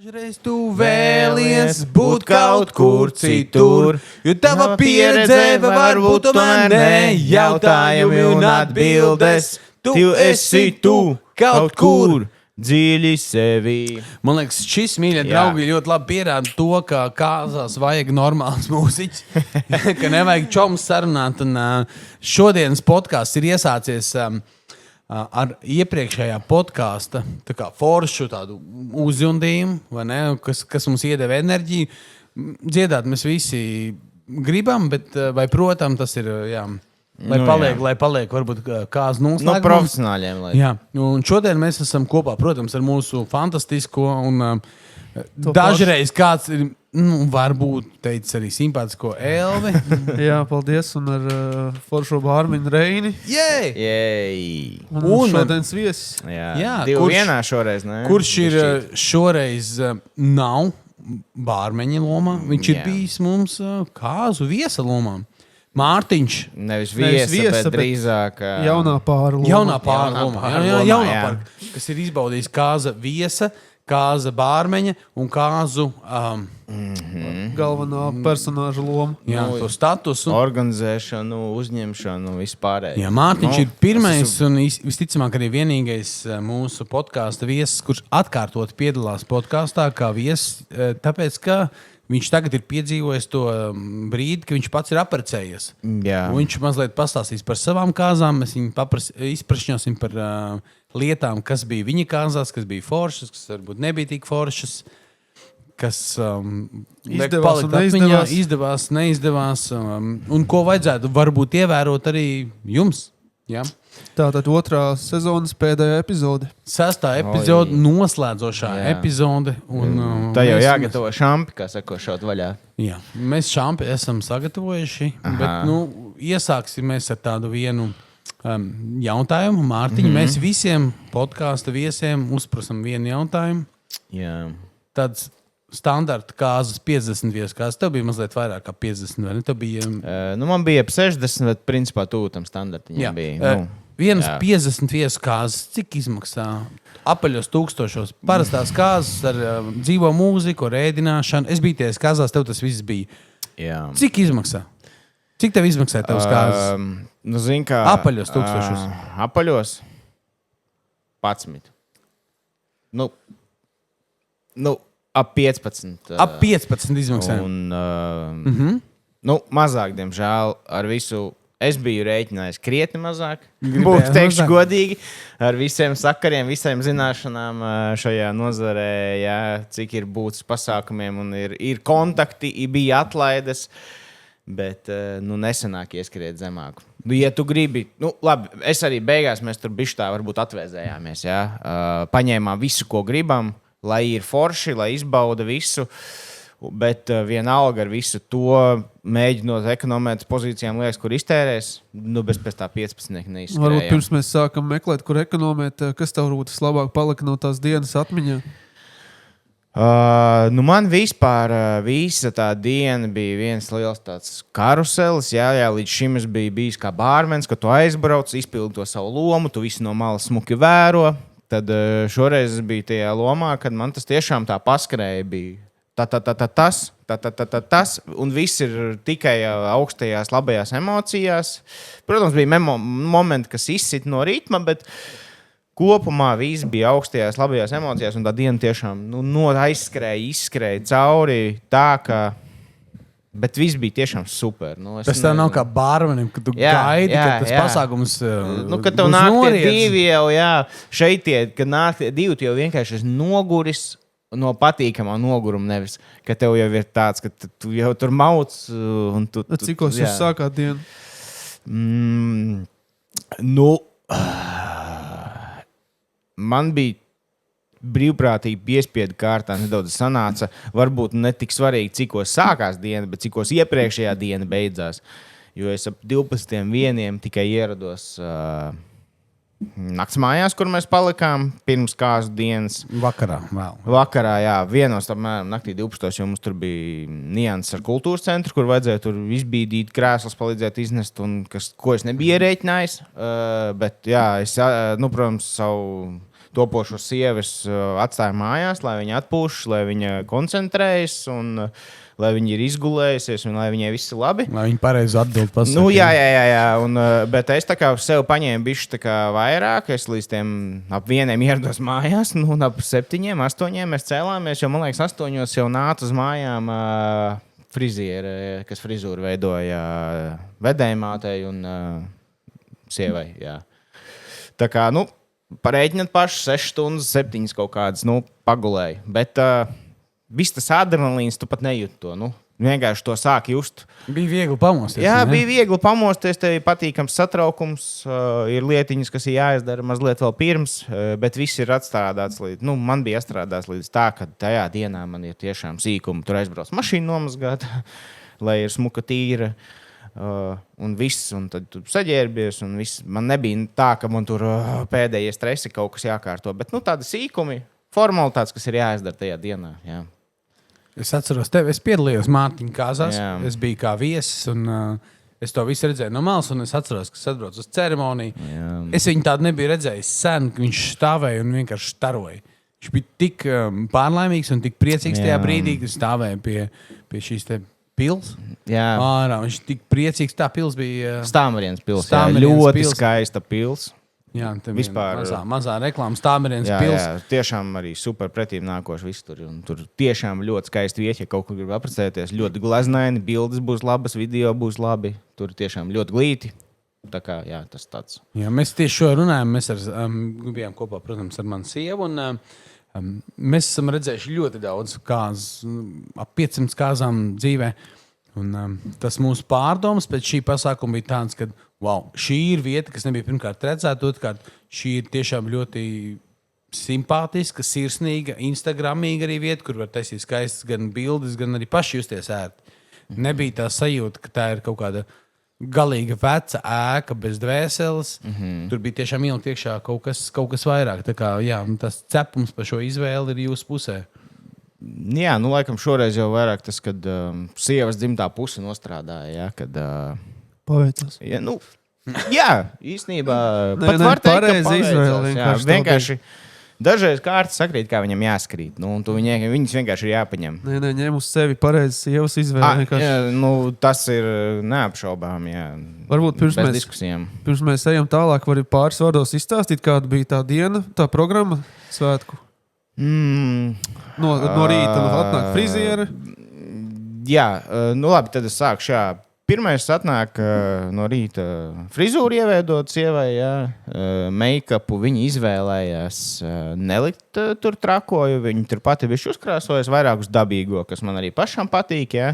Dažreiz tu vēlies būt kaut kur citur, jo tava pieredze varbūt tomēr ne jautājumi un atbildes. Tu esi tu kaut kur dziļi sevi. Man liekas, šis mīļie draugi ļoti labi pierāda to, ka kāzās vajag normāls mūziķis, ka nevajag čoms sarunāt. Un šodienas podcasts ir iesācies ar iepriekšējā podkāsta foršu tādu uzjundījumu, vai ne, kas mums iedeva enerģiju. Dziedāt mēs visi gribam, bet vai, protams, tas ir, jā, lai paliek varbūt kāds noslēgums. No profesionāļiem. Jā, un šodien mēs esam kopā, protams, ar mūsu fantastisko un dažreiz kāds ir, varbūt teicis arī simpātisko Elvi. Jā, paldies, un ar foršo Bārminu Reini. Jej! Un šodienas viesis. Jā, divu vienā šoreiz, ne? Kurš ir šoreiz nav Bārmeņa lomā, viņš ir bijis mums kāzu viesa lomā. Mārtiņš. Nevis viesa, bet drīzāk jaunā pāra lomā. Jaunā pāra lomā, kas ir izbaudījis kāza viesa, kāza Bārmeņa un kāzu galvenā personāža loma. Jā, to statusu. Organizēšanu, uzņemšanu, vispārēju. Jā, Mārtiņš ir pirmais un visticamāk arī vienīgais mūsu podkāsta viesis, kurš atkārtot piedalās podkāstā kā viesis, tāpēc, ka viņš tagad ir piedzīvojis to brīdi, ka viņš pats ir apprecējies. Viņš mazliet pastāstīs par savām kāzām, mēs viņu izprašņosim par lietām, kas bija viņa kāzās, kas bija foršas, kas varbūt nebija tik foršas, kas izdevās, neizdevās, un ko vajadzētu varbūt ievērot arī jums. Ja? Tātad 2. sezonas pēdējā epizode. 6. epizode, noslēdzošā epizode. Tā jau jāgatavo šampi, kā sako, šaut vaļā. Jā, mēs šampi esam sagatavojuši, bet iesāksim mēs ar tādu vienu jautājumu. Mārtiņ, mēs visiem podkāsta viesiem uzprasam vienu jautājumu. Jā. Tāds standarta kāzas 50 viesu kāzas. Tev bija mazliet vairāk kā 50, vai ne? Tev bija... man bija 60, bet principā tūtam standartiņam bija. Vienas 50 viesu kāzas, cik izmaksā? Apaļos tūkstošos. Parastās kāzas ar dzīvo mūziku, ar ēdināšanu. Es biju ties kāzās, tev tas viss bija. Jā. Cik izmaksā? Cik tev izmaksāja tavs kāzas? Zin kā... Apaļos tūkstošos. Apaļos 11. Ap 15. Ap 15 izmaksāja. Un, mazāk, diemžēl, ar visu... Es biju rēķinājis krietni mazāk. Būtu teikšu godīgi. Ar visiem sakariem, visiem zināšanām šajā nozarē, jā, cik ir būtis pasākumiem un ir kontakti, bija atlaides, bet nesenāk ieskriet zemāku. Ja tu gribi, labi, es arī beigās mēs tur bišķi tā varbūt atvēzējāmies, jā. Paņēmām visu, ko gribam, lai ir forši, lai izbauda visu. Bet vienalga ar visu to mēģinot ekonomēt pozīcijām liekas, kur iztērēs, bez pēc tā 15 neizskrēja. Varbūt pirms mēs sākam meklēt, kur ekonomēt, kas tev rūtas labāk palika no tās dienas atmiņā? Man vispār visa tā diena bija viens liels tāds karuselis. Jā, līdz šim es biju bijis kā bārmenis, ka tu aizbrauc, izpildi to savu lomu, tu visu no malas smuki vēro. Tad šoreiz es biju tajā lomā, kad man tas tiešām tā paskrēja bija. Tas, un viss ir tikai augstajās, labajās emocijās. Protams, bija momenti, kas izsit no ritma, bet kopumā viss bija augstajās, labajās emocijās, un tā diena tiešām izskrēja cauri tā, ka... Bet viss bija tiešām super. Tas tā nav kā bārmenim, kad tu gaidi, ka tas pasākums kad tev nāk tie divi jau, šeit kad nāk tie divi, tu jau vienkārši esi noguris, no patīkamā noguruma, nevis, ka tev jau ir tāds, ka tu jau tur mauc. Cikos jūs sākāt dienu? Man bija brīvprātīgi piespiedu kārtā nedaudz sanāca. Varbūt ne tik svarīgi, cikos sākās diena, bet cikos iepriekšējā diena beidzās. Jo es ap 12:01 tikai ierados... nakts mājās, kur mēs palikām pirms kāzu dienas. Vakarā, jā. Vienos apmēram naktī 12, jo mums tur bija nianses ar kultūras centru, kur vajadzēja tur izbīdīt krēslas, palīdzēt iznest, un ko es nebiju ierēķinājis. Bet, jā, es, protams, savu topošo sievas atstāja mājās, lai viņa atpūšas, lai viņa koncentrējas un lai viņa ir izgulējusies un lai viņai viss ir labi. Lai viņi pareizi atbild pasaka. Nu, jā. Un, bet es tā kā sev paņēmu bišķi tā kā vairāk. Es līdz tiem ap 1 ierados mājās. Nu, ap 7, 8 mēs cēlāmies, jo, man liekas, 8 jau nāca uz mājām friziere, kas frizūru veidoja vedējumātei un sievai, jā. Tā kā, nu, pareiķināt paši 6 stundas, 7 kaut kādas, nu, pagulēju. Bet viss tas adrenalīns, tu pat nejūti to, nu, vienkārši to sāk just. Bija viegli pamosties. Jā, ne? bija viegli pamosties, tev ir patīkams satraukums, ir lietiņas, kas ir jāizdara mazliet vēl pirms, bet viss ir atstrādāts līdz, nu, man bija atstrādāts līdz tā, ka tajā dienā man ir tiešām sīkumi, tur aizbrauc mašīnu nomazgāt, lai ir smuka tīra. Un viss, un tad tu saģērbies, un viss. Man nebija tā, ka man tur pēdējie stresi kaut kas jākārto, bet, nu, tādi sīkumi, formalitātes, kas ir jāizdara tajā dienā, jā. Es atceros tevi, es piedalījos Mārtiņa kāzās, Jā. es biju kā viesis, un es to visu redzēju no malas, un es atceros, ka es atbraucu uz ceremoniju. Jā. Es viņu tādu nebiju redzējis sen, ka viņš stāvēja un vienkārši staroja. Viņš bija tik pārlaimīgs un tik priecīgs tajā Jā. brīdī, ka stāvēja pie šīs te pils. Jā. Ārā, viņš tik priecīgs, tā pils bija... Stāmarienas pils, jā, Stāmarienas ļoti pils. skaista pils. Jā, Vispār- mazā reklāmas Stāmarienas pils. Jā, tiešām arī super pretīm nākoši viss tur. Un tur tiešām ļoti skaisti vieti, ja kaut kur grib apprecēties. Ļoti glaznaini, bildes būs labas, video būs labi. Tur tiešām ļoti glīti. Tā kā, jā, tas tāds. Jā, mēs tieši šo runājam. Mēs bijām kopā, protams, ar manu sievu. Mēs esam redzējuši ļoti daudz kāzas, ap 500 kāzām dzīvē. Un, tas mūsu pārdomas pēc šī pasākuma bija tāds, ka wow, šī ir vieta, kas nebija pirmkārt redzēta. Otrkārt, šī ir tiešām ļoti simpātiska, sirsnīga, instagramīga arī vieta, kur var taisīt skaistas gan bildes, gan arī paši justies ērti. Nebija tā sajūta, ka tā ir kaut kāda galīga veca ēka bez dvēseles. Tur bija tiešām ielikt iekšā kaut kas vairāk. Tā kā, jā, tas cepums par šo izvēli ir jūsu pusē. Jā, nu laikam šoreiz jau vairāk tas, kad sievas dzimtā puse nostrādāja, jā, kad... Paveicās. Ja, nu, jā, īstenībā Nē, pat nē, var teikt, ka pareizi paveicās, izvēle jā. vienkārši Vienkārši dažreiz kārtas sakrīt, kā viņam jāskrīt. Nu, un tu viņas vienkārši ir jāpaņem. Nē, ņem uz sevi pareizi sievas izvēli. Jā, nu, tas ir neapšaubām, jā. Varbūt Bez diskusijām. pirms mēs ejam tālāk, var pāris vārdos izstāstīt, kāda bija tā diena, tā programma svētku. No rīta atnāk friziere. Jā, nu labi, tad es sākšu. Jā. Pirmais atnāk no rīta frizūru ieveidot sievai, jā. Make-upu viņi izvēlējās nelikt tur trako, jo viņi tur pati bišķi uzkrāsojas vairāk uz dabīgo, kas man arī pašam patīk, jā.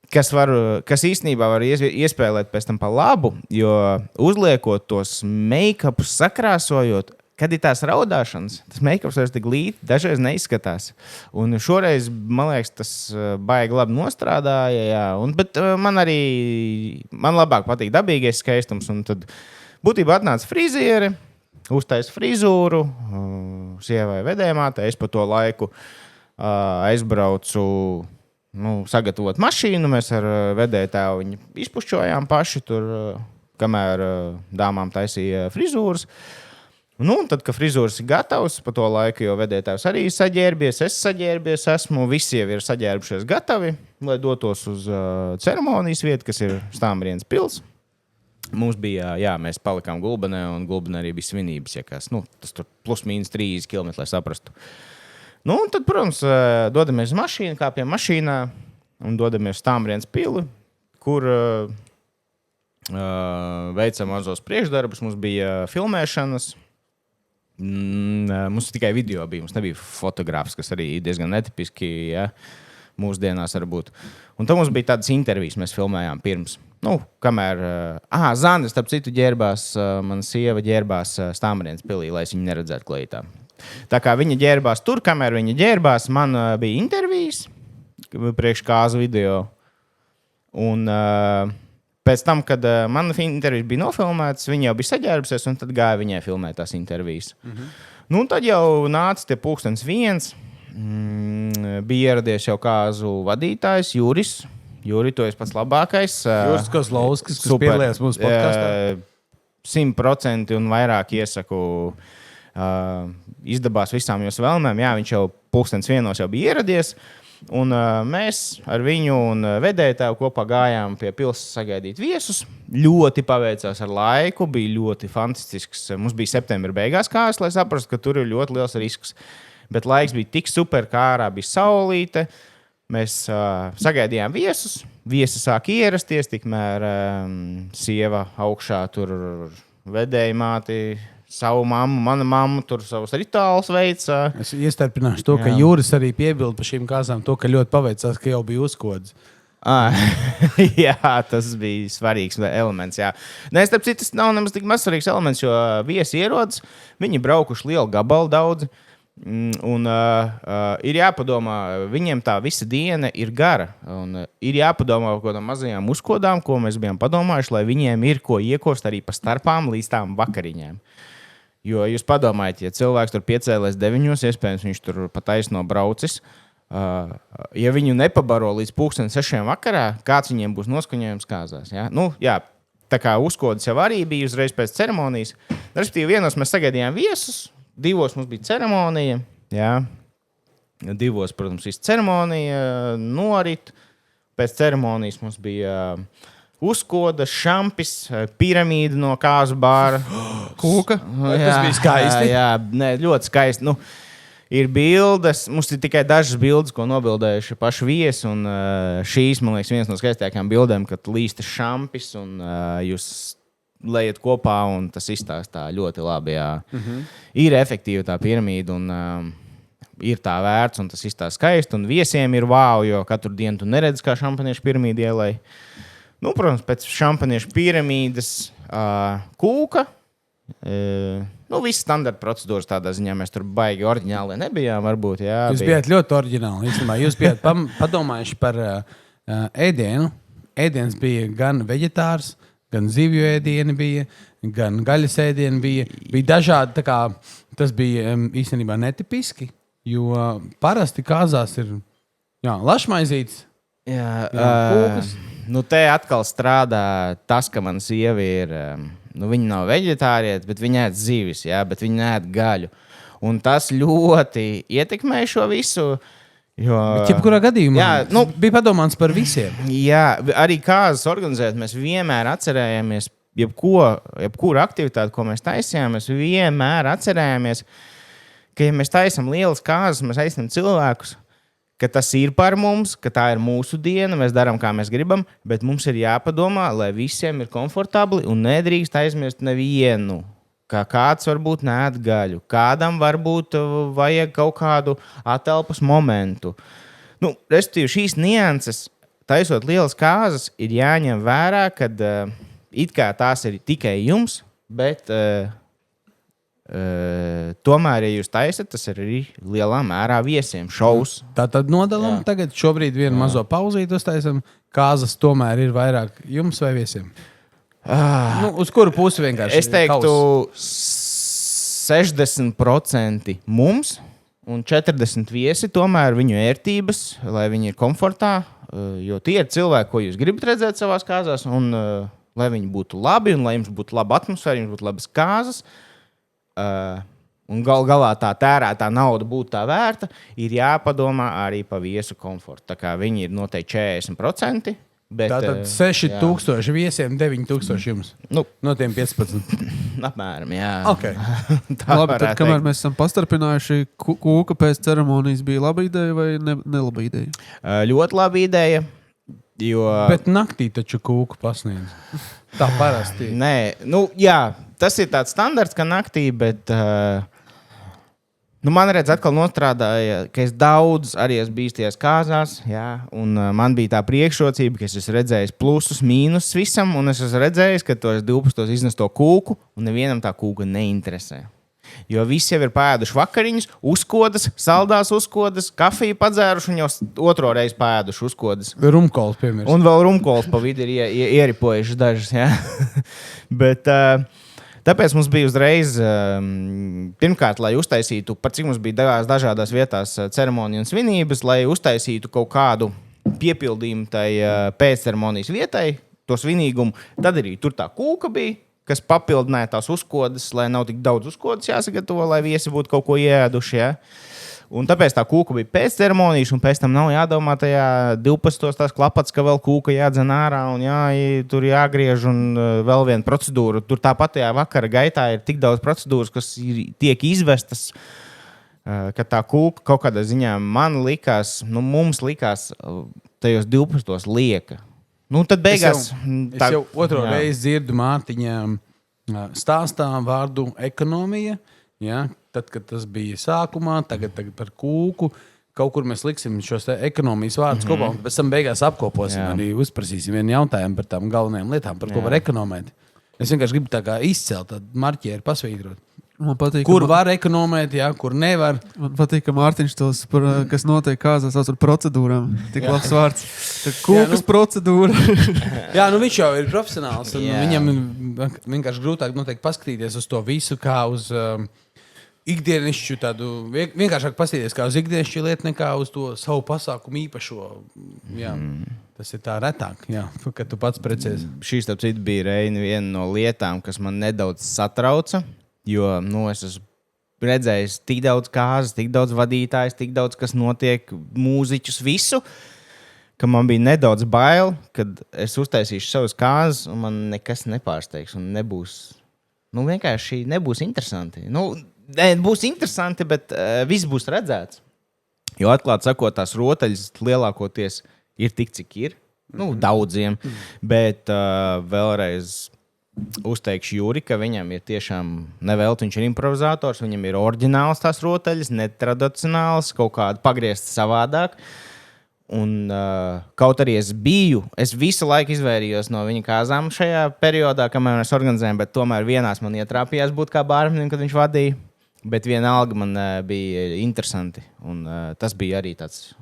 Kas īstenībā var iespēlēt pēc tam pa labu, jo uzliekot tos make-upus sakrāsojot, kad ir tās raudāšanas, tas make-ups vairs tik glīti, dažreiz neizskatās. Un šoreiz, man liekas, tas baigi labi nostrādāja, jā. Bet man labāk patīk dabīgais skaistums. Un tad būtībā atnāca friziere, uztaisa frizūru, sievai vedējumātei. Es pa to laiku aizbraucu sagatavot mašīnu. Mēs ar vedētāju viņu izpušķojām paši tur, kamēr dāmām taisīja frizūras. Nu, un tad, kad frizūras ir gatavs, pa to laiku jau vedētājs arī saģērbies, es saģērbies, visi jau ir saģērbušies gatavi, lai dotos uz ceremonijas vietu, kas ir Stāmarienas pils. Mums bija, jā, mēs palikām Gulbenē, un Gulbenē arī bija svinības, ja kas, tas tur plus mīnus 30 km, lai saprastu. Nu, un tad, protams, dodamies uz mašīnu, kāpjam mašīnā un dodamies uz Stāmarienas pili, kur veicam mazos priekšdarbus, mums bija filmēšanas. Mums tikai video bija, mums nebija fotogrāfs, kas arī diezgan netipiski, ja, mūsdienās varbūt. Un tad mums bija tādas intervijas, mēs filmējām pirms. Kamēr... Zanda, starp citu, ģērbās, mana sieva ģērbās Stāmarienas pilī, lai es viņu neredzētu klējitā. Tā kā viņa ģērbās tur, kamēr viņa ģērbās, man bija intervijas priekš kāzu video. Un... Pēc tam, kad mana intervija bija nofilmētas, viņa jau bija saģērbusies, un tad gāja viņai filmēt tās intervijas. Nu, un tad jau nāca tie 1:00. Bija ieradies jau kāzu vadītājs, Juris, to es pats labākais. Juris Kozlovskis, kas piedalījās mūsu podkastā. 100% un vairāk iesaku izdabās visām jūsu vēlmēm. Jā, viņš jau 1:00 jau bija ieradies. Un mēs ar viņu un vedētāju kopā gājām pie pilsētas sagaidīt viesus. Ļoti paveicās ar laiku, bija ļoti fantastisks. Mums bija septembra beigās kājas, lai saprastu, ka tur ir ļoti liels risks. Bet laiks bija tik super, kā ārā bija saulīte. Mēs sagaidījām viesus. Viesi sāk ierasties, tikmēr sieva augšā tur vedēja māti. Savu mammu, mana mamma tur savus rituālus veica. Es iestarpināšu to, ka Jūris arī piebilda par šīm kāzām to, ka ļoti paveicās, ka jau bija uzkods. Jā, tas bija svarīgs elements. Jā. Nē, starp citu, tas nav nemaz tik maz svarīgs elements, jo viesi ierodas, viņi braukuši lielu gabalu daudz. Un ir jāpadomā, viņiem tā visa diena ir gara. Un ir jāpadomā par kādām mazajām uzkodām, ko mēs bijām padomājuši, lai viņiem ir ko iekost arī pa starpām līdz tām vakariņām. Jo jūs padomājat, ja cilvēks tur piecēlēs 9, iespējams, viņš tur pa taisno braucis. Ja viņu nepabaro līdz 6:00 vakarā, kāds viņiem būs noskaņojums kāzās? Ja? Nu, jā, tā kā uzkodas jau arī bija uzreiz pēc ceremonijas. Respektīvi, 1:00 mēs sagaidījām viesus, 2:00 mums bija ceremonija. Jā. 2:00, protams, viss ceremonija norit. Pēc ceremonijas mums bija uzkoda, šampis, piramīda no kāzu bāra. Kūka. Tas bija skaisti. Jā, nē, ļoti skaisti. Nu, ir bildes, mums ir tikai dažas bildes, ko nobildējuši paši viesi. Un šīs, man liekas, viens no skaistākajām bildēm, kad līsta šampis un jūs lejat kopā, un tas izstāstā ļoti labi. Ir efektīva tā piramīda, un ir tā vērts, un tas izstāstā skaisti. Un viesiem ir wow, jo katru dienu tu neredzi, kā šampaniešu piramīda ielai. Nu, protams, pēc šampaniešu piramīdas kūka. Viss standarta procedūras tādā ziņā mēs tur baigi oriģināli nebijām. Varbūt, jā, Jūs bijāt ļoti oriģināli. Īstenībā. Jūs bijāt padomājuši par ēdienu. Ēdiens bija gan veģetārs, gan zivju ēdieni bija, gan gaļas ēdieni bija. Bija dažādi, tā kā tas bija īstenībā netipiski, jo parasti kāzās ir lašmaizītes, kūkas. Nu, te atkal strādā tas, ka man sieva ir, viņa nav veģetārieta, bet viņa ēd zivis, bet viņa ēd gaļu. Un tas ļoti ietekmē šo visu. Jebkurā gadījumā bija padomāts par visiem. Jā, arī kāzas organizēt, mēs vienmēr atcerējāmies, jebkuru aktivitāti, ko mēs taisījām, mēs vienmēr atcerējāmies, ka, ja mēs taisam lielas kāzas, mēs aizsam cilvēkus, ka tas ir par mums, ka tā ir mūsu diena, mēs darām, kā mēs gribam, bet mums ir jāpadomā, lai visiem ir komfortabli un nedrīkst aizmirst nevienu. Kā kāds varbūt neēd gaļu, kādam varbūt vajag kaut kādu atelpas momentu. Respektīvi, šīs nianses, taisot lielas kāzas, ir jāņem vērā, kad it kā tās ir tikai jums, bet tomēr, ja jūs taisat, tas ir arī lielā mērā viesiem šovs. Tātad nodalām tagad šobrīd vienu mazo pauzīti uztaisam. Kāzas tomēr ir vairāk jums vai viesiem? Uz kuru pusi vienkārši? Es teiktu 60% mums un 40% viesi, tomēr viņu ērtības, lai viņi ir komfortā, jo tie ir cilvēki, ko jūs gribat redzēt savās kāzās, un lai viņi būtu labi, un lai jums būtu laba atmosfēra, jums būtu labas kāzas, un galā tā tērētā nauda būtu tā vērta, ir jāpadomā arī par viesu komfortu. Tā kā viņi ir noteikti 40%. Bet, tātad 6,000 viesiem, 9,000 jums. No tiem 15. Apmēram, jā. Okay. Labi, tad, kamēr mēs esam pastarpinājuši, kūka pēc ceremonijas bija laba ideja vai nelaba ideja? Ļoti laba ideja. Bet naktī taču kūku pasniedz. Tā parasti. Nē, tas ir tāds standarts, ka naktī, bet man redz atkal nostrādāja, ka es daudz arī esmu bijis tajās kāzās, un man bija tā priekšrocība, ka es esmu redzējis plusus, mīnus visam, un es esmu redzējis, ka tos 12 iznes to kūku, un nevienam tā kūka neinteresē. Jo visi jau ir pēduši vakariņus, uzkodas, saldās uzkodas, kafiju padzēruši un jau otro reizi pēduši uzkodas. Rumkols, piemēram. Un vēl rumkols pa vidu ir ieripojuši dažas, Bet tāpēc mums bija uzreiz, pirmkārt, lai uztaisītu, par cik mums bija dažādās vietās ceremoniju un svinības, lai uztaisītu kaut kādu piepildījumu tai pēcceremonijas vietai, to svinīgumu. Tad arī tur tā kūka bija, kas papildināja tās uzkodas, lai nav tik daudz uzkodas jāsagatavo, lai viesi būtu kaut ko ieēduši. Ja? Un tāpēc tā kūka bija pēc ceremonijas, un pēc tam nav jādomā tajā 12. tās klapats, ka vēl kūka jādzen ārā, un tur jāgriež, un vēl viena procedūra. Tur tāpat tajā vakara gaitā ir tik daudz procedūras, kas tiek izvestas, ka tā kūka kaut kādā ziņā mums likās tajos 12. lieka. Nu, tad beigās... Es jau otro reizi dzirdu Mārtiņa stāstā vārdu ekonomija, ja? Tad, kad tas bija sākumā, tagad par kūku, kaut kur mēs liksim šos ekonomijas vārdus kopā, un pēc tam beigās apkoposim, arī uzprasīsim vienu jautājumu par tām galvenajām lietām, par ko var ekonomēt. Es vienkārši gribu tā kā izcelt, tad marķieri pasvītrot. Man patīk, kur var ekonomēt, kur nevar. Man patīk, ka Mārtiņš tos, kas notiek kāzās, sauc par procedūrām. Tik labs vārds. Kūkas procedūra. Jā, viņš jau ir profesionāls, un viņam ir vienkārši grūtāk noteikti paskatīties uz to visu, kā uz... ikdienišķu tādu, vienkāršāk paskatīties kā uz ikdienišķu lietu, nekā uz to savu pasākumu īpašo. Jā, tas ir tā retāk, kad tu pats precies. Šī, starp citu, bija viena no lietām, kas man nedaudz satrauca, jo es esmu redzējis tik daudz kāzas, tik daudz vadītājs, tik daudz, kas notiek, mūziķus, visu, ka man bija nedaudz bail, kad es uztaisīšu savas kāzas, un man nekas nepārsteigs, un nebūs, vienkārši nebūs interesanti. Būs interesanti, bet viss būs redzēts. Jo atklāt sakot, tās rotaļas lielākoties ir tik, cik ir. Daudziem. Bet vēlreiz uzteikšu Juri, ka viņam ir tiešām nevelti, viņš ir improvizators, viņam ir oriģināls tās rotaļas, netradicionāls, kaut kāda pagriezta savādāk. Un kaut arī es visu laiku izvairījos no viņa kāzām šajā periodā, kamēr mēs organizējām, bet tomēr vienās man ietrāpījās būt kā bārmenim, kad viņš vadīja. Bet vienalga man bija interesanti. Un tas bija arī tāds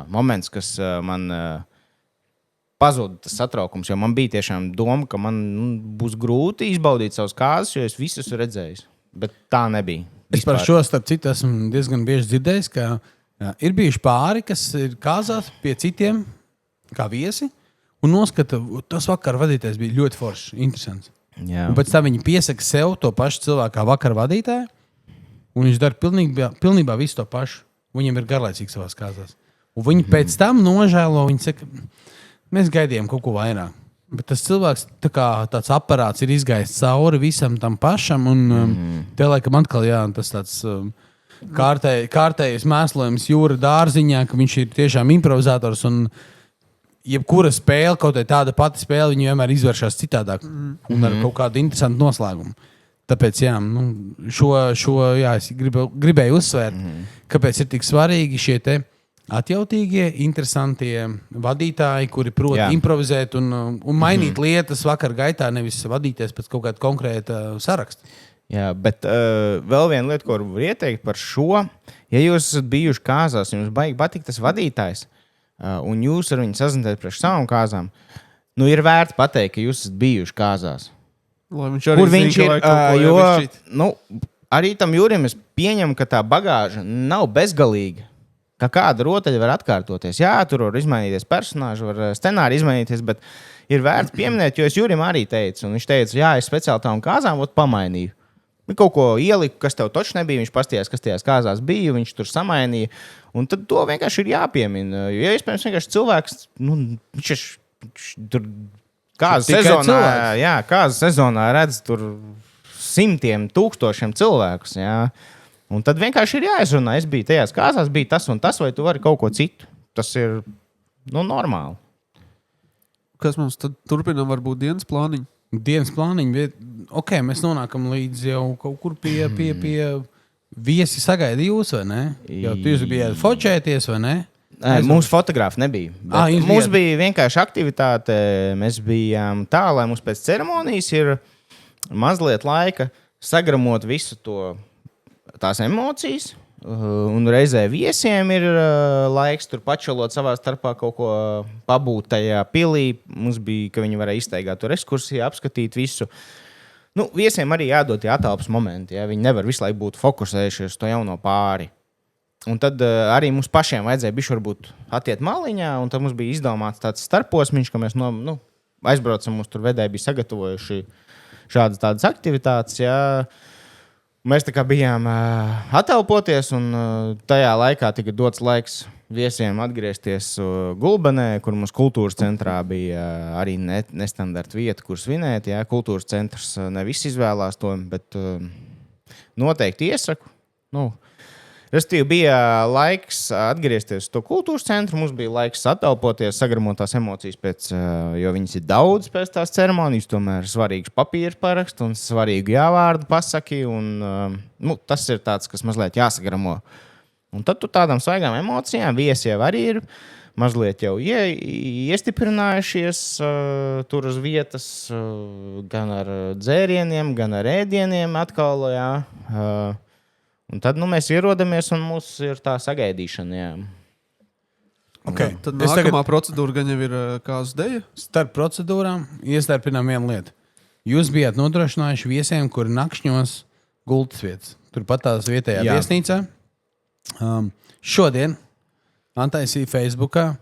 moments, kas man pazuda tas satraukums, jo man bija tiešām doma, ka man būs grūti izbaudīt savas kāzas, jo es visus redzēju. Bet tā nebija. Es par šo starp citu esmu diezgan bieži dzirdējis, ka ir bijuši pāri, kas ir kāzās pie citiem kā viesi, un noskata, tas vakar vadītājs bija ļoti foršs, interesants. Jā. Un pēc tam viņi piesaka sev to pašu cilvēku kā vakar vadītāju, un viņš dara pilnībā visu to pašu. Viņam ir garlaicīgi savās kāzās. Un viņi pēc tam nožēlo, viņi saka, mēs gaidījām kaut ko vairāk. Bet tas cilvēks, tāds aparāts ir izgājis cauri visam tam pašam, un te laikam atkal, tas tāds kārtējais mēslojums jūra dārziņā, ka viņš ir tiešām improvizators, un jebkura spēle, kaut arī tāda pati spēle, viņi vienmēr izvēršas citādāk un ar kaut kādu interesantu noslēgumu. Tāpēc, es gribēju uzsvērt, kāpēc ir tik svarīgi šie te atjautīgie, interesantie vadītāji, kuri prot improvizēt un mainīt lietas vakar gaitā, nevis vadīties pēc kaut kāda konkrēta saraksta. Jā, bet vēl viena lieta, ko varu ieteikt par šo, ja jūs esat bijuši kāzās, jums baigi patīk tas vadītājs, un jūs ar viņu sazināties priekš savām kāzām, ir vērts pateikt, ka jūs esat bijuši kāzās. Kur viņš ir? Arī tam Jurim es pieņemu, ka tā bagāža nav bezgalīga. Ka kāda rotaļa var atkārtoties. Jā, tur var izmainīties personāži, var scenāri izmainīties, bet ir vērts pieminēt, jo es Jurim arī teicu, un viņš teica, es speciāli tām kāzām pamainīju. Kaut ko ieliku, kas tev točs nebija, viņš pastījās, kas tajās kāzās bija, viņš tur samainīja. Un tad to vienkārši ir jāpiemina. Jo, iespējams, vienkārši cilvēks, viņš tur kāzas sezonā redz tur simtiem, tūkstošiem cilvēkus. Jā. Un tad vienkārši ir jāizrunā, es biju tajās kāzās, bija tas un tas, vai tu vari kaut ko citu. Tas ir, normāli. Kas mums tad turpinām varbūt dienas plāniņu? Dienas plāniņi, bet mēs nonākam līdz jau kaut kur pie viesi sagaida jūs, vai ne? Jau jūs bijāt fočēties, vai ne? Mums fotografi nebija. Mums bija vienkārši aktivitāte. Mēs bijām tā, lai mums pēc ceremonijas ir mazliet laika sagramot visu tās emocijas. Un reizē viesiem ir laiks tur pačalot savā starpā kaut ko pabūt tajā pilī. Mums bija, ka viņi varēja iztaigāt tur ekskursiju, apskatīt visu. Viesiem arī jādod tie atelpas momenti. Ja? Viņi nevar visu laiku būt fokusējušies to jauno pāri. Un tad arī mums pašiem vajadzēja bišķi varbūt atiet maliņā, un tad mums bija izdomāts tāds starposmiņš, ka mēs aizbraucam, mums tur vedēji bija sagatavojuši šādas tādas aktivitātes. Jā. Mēs tā kā bijām atelpoties, un tajā laikā tika dots laiks viesiem atgriezties Gulbenē, kur mums kultūras centrā bija arī nestandarta vieta, kur svinēt. Jā. Kultūras centrs ne visi izvēlās to, bet noteikti iesaku. Restīvi bija laiks atgriezties uz to kultūras centru, mums bija laiks atelpoties, sagramot tās emocijas, jo viņas ir daudz pēc tās ceremonijas, tomēr svarīgs papīra paraksts un svarīgu jāvārdu pasaki, un tas ir tāds, kas mazliet jāsagramo. Un tad tu tādām svaigām emocijām, viesi jau arī ir mazliet jau iestiprinājušies tur uz vietas, gan ar dzērieniem, gan ar ēdieniem atkal, jā. Un tad mēs ierodamies, un mums ir tā sagaidīšana. Jā. Okay. Tad nākamā procedūra gan jau ir kāzu deja? Starp procedūrām iestarpinām vienu lietu. Jūs bijāt nodrošinājuši viesiem, kuri nakšņos gultas vietas. Turpat tās vietējā viesnīcā. Šodien antaisīja Facebookā.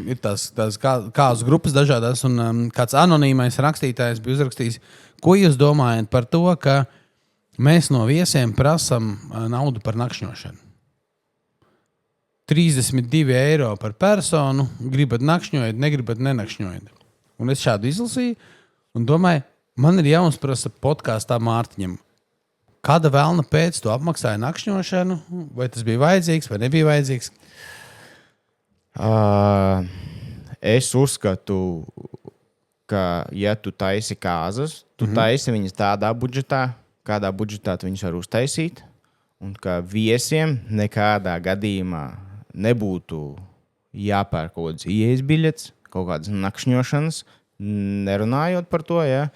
Ir tās kāzu grupas dažādas, un kāds anonīmais rakstītājs bija uzrakstījis, ko jūs domājat par to, ka mēs no viesiem prasam naudu par nakšņošanu. 32 eiro par personu, gribat nakšņojot, negribat nenakšņojot. Un es šādu izlasīju un domāju, man ir jāuzprasa podkāstā Mārtiņam. Kāda vēlna pēc tu apmaksāji nakšņošanu? Vai tas bija vajadzīgs vai nebija vajadzīgs? Es uzskatu, ka ja tu taisi kāzas, tu taisi viņas tādā budžetā, kādā budžetā viņus var uztaisīt, un ka viesiem nekādā gadījumā nebūtu jāpērk kaut kāds ieejas biļets, kaut kādas nakšņošanas, nerunājot par to. Ja.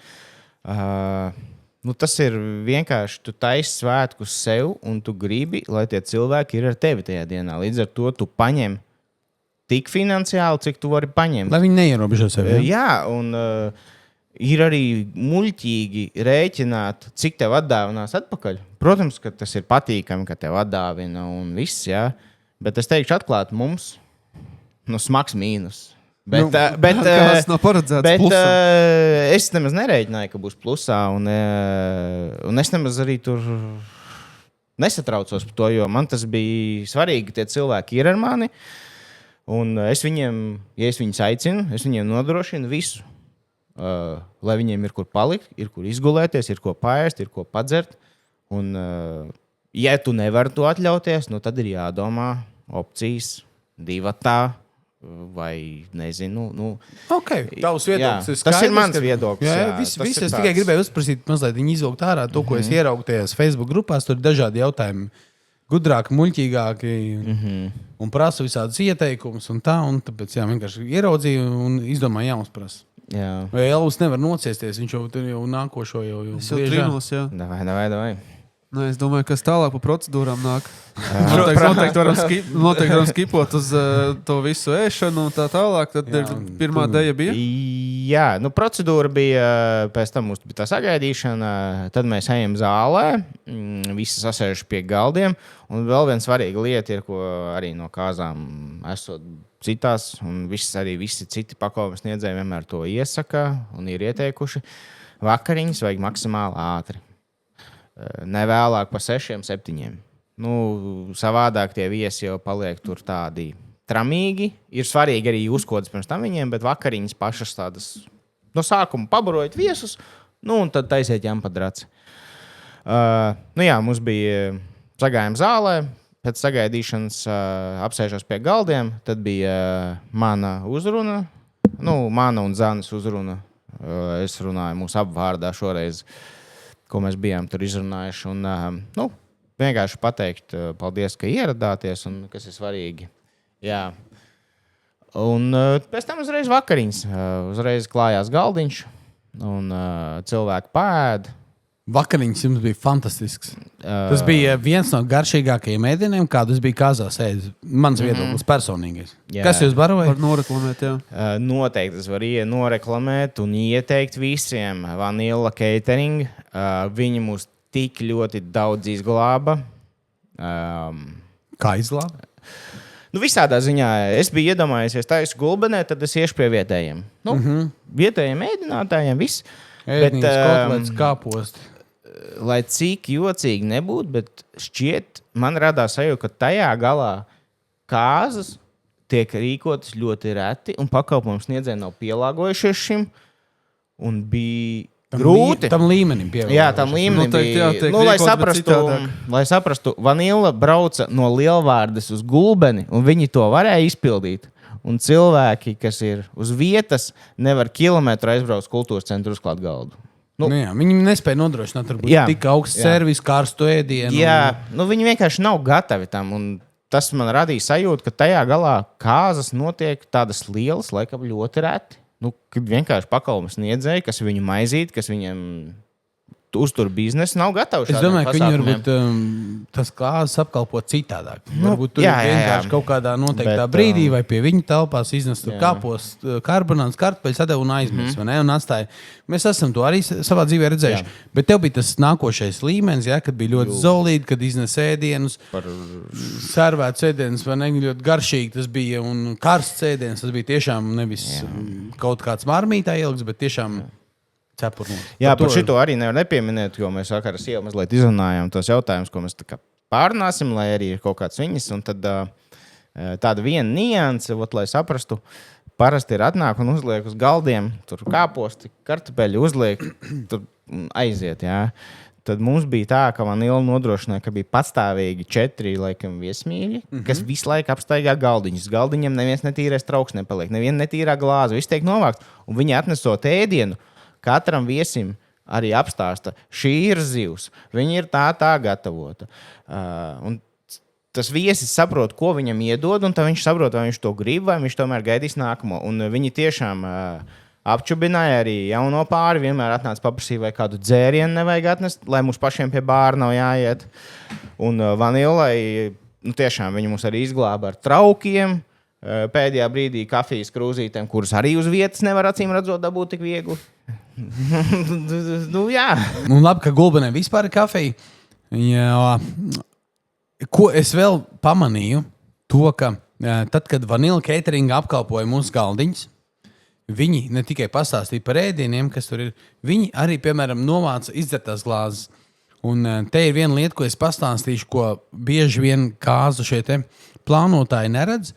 Tas ir vienkārši, tu taisi svētkus sev, un tu gribi, lai tie cilvēki ir ar tevi tajā dienā. Līdz ar to tu paņem tik finansiāli, cik tu vari paņemt. Lai viņi neierobežo sevi. Jā, un ir arī muļķīgi rēķināt, cik tev atdāvinās atpakaļ. Protams, ka tas ir patīkami, ka tev atdāvina un viss, jā. Bet es teikšu atklāt mums, smags mīnus. Bet nav paredzēts plusā. Es nemaz nerēķināju, ka būs plusā, un es nemaz arī tur nesatraucos par to, jo man tas bija svarīgi, ka tie cilvēki ir ar mani, un es viņiem, ja es viņus aicinu, es viņiem nodrošinu visu. Lai viņiem ir kur palikt, ir kur izgulēties, ir ko paēst, ir ko padzert. Un, ja tu nevari to atļauties, tad ir jādomā opcijas divatā vai nezinu. Okay, tavs viedoklis ir skaidrs. Tas ir mans viedoklis. Jā, visi es tikai gribēju uzprasīt mazliet viņi izvilkt ārā to, ko es ieraugu tajās Facebook grupās. Tur ir dažādi jautājumi. Gudrāki, muļķīgāki un prasa visādas ieteikumus un tā. Un tāpēc vienkārši ieraudzīju un izdomāju jāuzprasa. Jā. Vai Elvis nevar nociesties, viņš jau nākošo jau es jau trinos, jā. Davai. Es domāju, kas tālāk pa procedūrām nāk. Noteikti varam skipot uz to visu ēšanu un tā tālāk. Tad pirmā deja bija? Jā, procedūra bija, pēc tam mums bija tā sagaidīšana, tad mēs ejam zālē, visi sasēž pie galdiem, un vēl viena svarīga lieta ir, ko arī no kāzām esot citās, un visi citi pakalpojumu sniedzēji vienmēr to iesaka un ir ieteikuši. Vakariņas vajag maksimāli ātri. Nevēlāk pa 6, 7. Savādāk tie viesi jau paliek tur tādi tramīgi. Ir svarīgi arī uzkodas pirms tam viņiem, bet vakariņas pašas tādas no sākuma pabarojot viesus, un tad taisiet jāmpadrats. Mums bija sagājām zālē, pēc sagaidīšanas apsēžos pie galdiem, tad bija mana uzruna, mana un Zanes uzruna. Es runāju mūsu apvārdā šoreiz, ko mēs bijām tur izrunājuši. Un, vienkārši pateikt paldies, ka ieradāties un kas ir svarīgi. Jā. Un pēc tam uzreiz vakariņas. Uzreiz klājās galdiņš un cilvēki pēda. Vakariņas jums bija fantastisks. Tas bija viens no garšīgākajiem ēdieniem, kādus bija kāzās ēdis. Mans viedoklis personīgais. Jā. Kas jūs baroja? Var noreklamēt, jā. Noteikti es varu noreklamēt un ieteikt visiem Vanilla Catering. Viņi mūs tik ļoti daudz izglāba. Kā izglāba? Visādā ziņā es biju iedomājies, ja es taisu Gulbenē, tad es iešu pie vietējiem. Vietējiem ēdinātājiem, viss. Ēdnīgs, kotlets, kāposti. Lai cik jocīgi nebūtu, bet šķiet, man radās sajūta, ka tajā galā kāzas tiek rīkotas ļoti reti, un pakalpojums sniedzēji nav pielāgojušies šim. Un bija grūti. Tam līmenim pievērt. Jā, tam līmenim bija. Lai saprastu, Vanilla brauca no Lielvārdes uz Gulbeni, un viņi to varēja izpildīt. Un cilvēki, kas ir uz vietas, nevar kilometru aizbraukt uz kultūras centru uzklāt galdu. Jā, viņi nespēja nodrošināt tik augstu servisu, karstu ēdienu. Jā, viņi vienkārši nav gatavi tam. Un tas man radīja sajūtu, ka tajā galā kāzas notiek tādas lielas, laikam ļoti reti. Kad vienkārši pakalpojums sniedzēji, kas viņu maizīt, kas viņiem uztur biznesu, nav gatavi šādiem Es domāju, ka viņi pasākumiem. varbūt tas kāzas apkalpo citādāk. Varbūt tur jā, vienkārši kaut kādā noteiktā brīdī vai pie viņa telpās iznest kāpos, karbonāts, kartupeļus, sadeva un aizmirst, vai ne? Un atstāja. Mēs esam to arī savā dzīvē redzējuši. Bet tev bija tas nākošais līmenis, kad bija ļoti zolīti, kad iznes ēdienus, servēts ēdienus, vai ne? Ļoti garšīgi tas bija un karsts ēdiens. Tas bija tiešām nevis kaut kāds marmītā ilgs, bet tiešām cepurnos. Jā, par šito arī nevar nepieminēt, jo mēs vakar ar sievu mazliet izrunājām tos jautājumus, ko mēs pārunāsim, lai arī ir kaut kāds viņas. Un tad tāda viena nianse, lai saprastu, parasti ir atnāk un uzliek uz galdiem, tur kāposti, kartupeļi uzliek, tur aiziet, jā. Tad mums bija tā, ka Vanilla nodrošināja, ka bija pastāvīgi 4 laikam viesmīļi, kas visu laiku apstaigā galdiņus. Galdiņiem neviens netīrais trauks nepaliek, neviena netīrā glāze, viss tiek novākts. Un viņi atnesot ēdienu, katram viesim arī apstāsta, šī ir zivs, viņa ir tā gatavota. Un tas viesis saprot, ko viņam iedod, un tad viņš saprot, vai viņš to grib, vai viņš tomēr gaidīs nākamo. Un viņi tiešām apčubināja arī jauno pāri, vienmēr atnāca paprasīja, vai kādu dzērienu nevajag atnest, lai mums pašiem pie bāra nav jāiet. Un Vanillai, tiešām viņi mums arī izglāba ar traukiem, pēdējā brīdī kafijas krūzītēm, kuras arī uz vietas nevar acīm redzot dabūt tik viegli. Jā. Un labi, ka Gulbenē vispār ir kafija. Jā. Ko es vēl pamanīju, to, ka tad, kad Vanilla Catering apkalpoja mūsu galdiņus, viņi ne tikai pastāstīja par ēdieniem, kas tur ir, viņi arī, piemēram, novāca izdzertās glāzes. Un te ir viena lieta, ko es pastāstīšu, ko bieži vien kāzu šie te plānotāji neredz.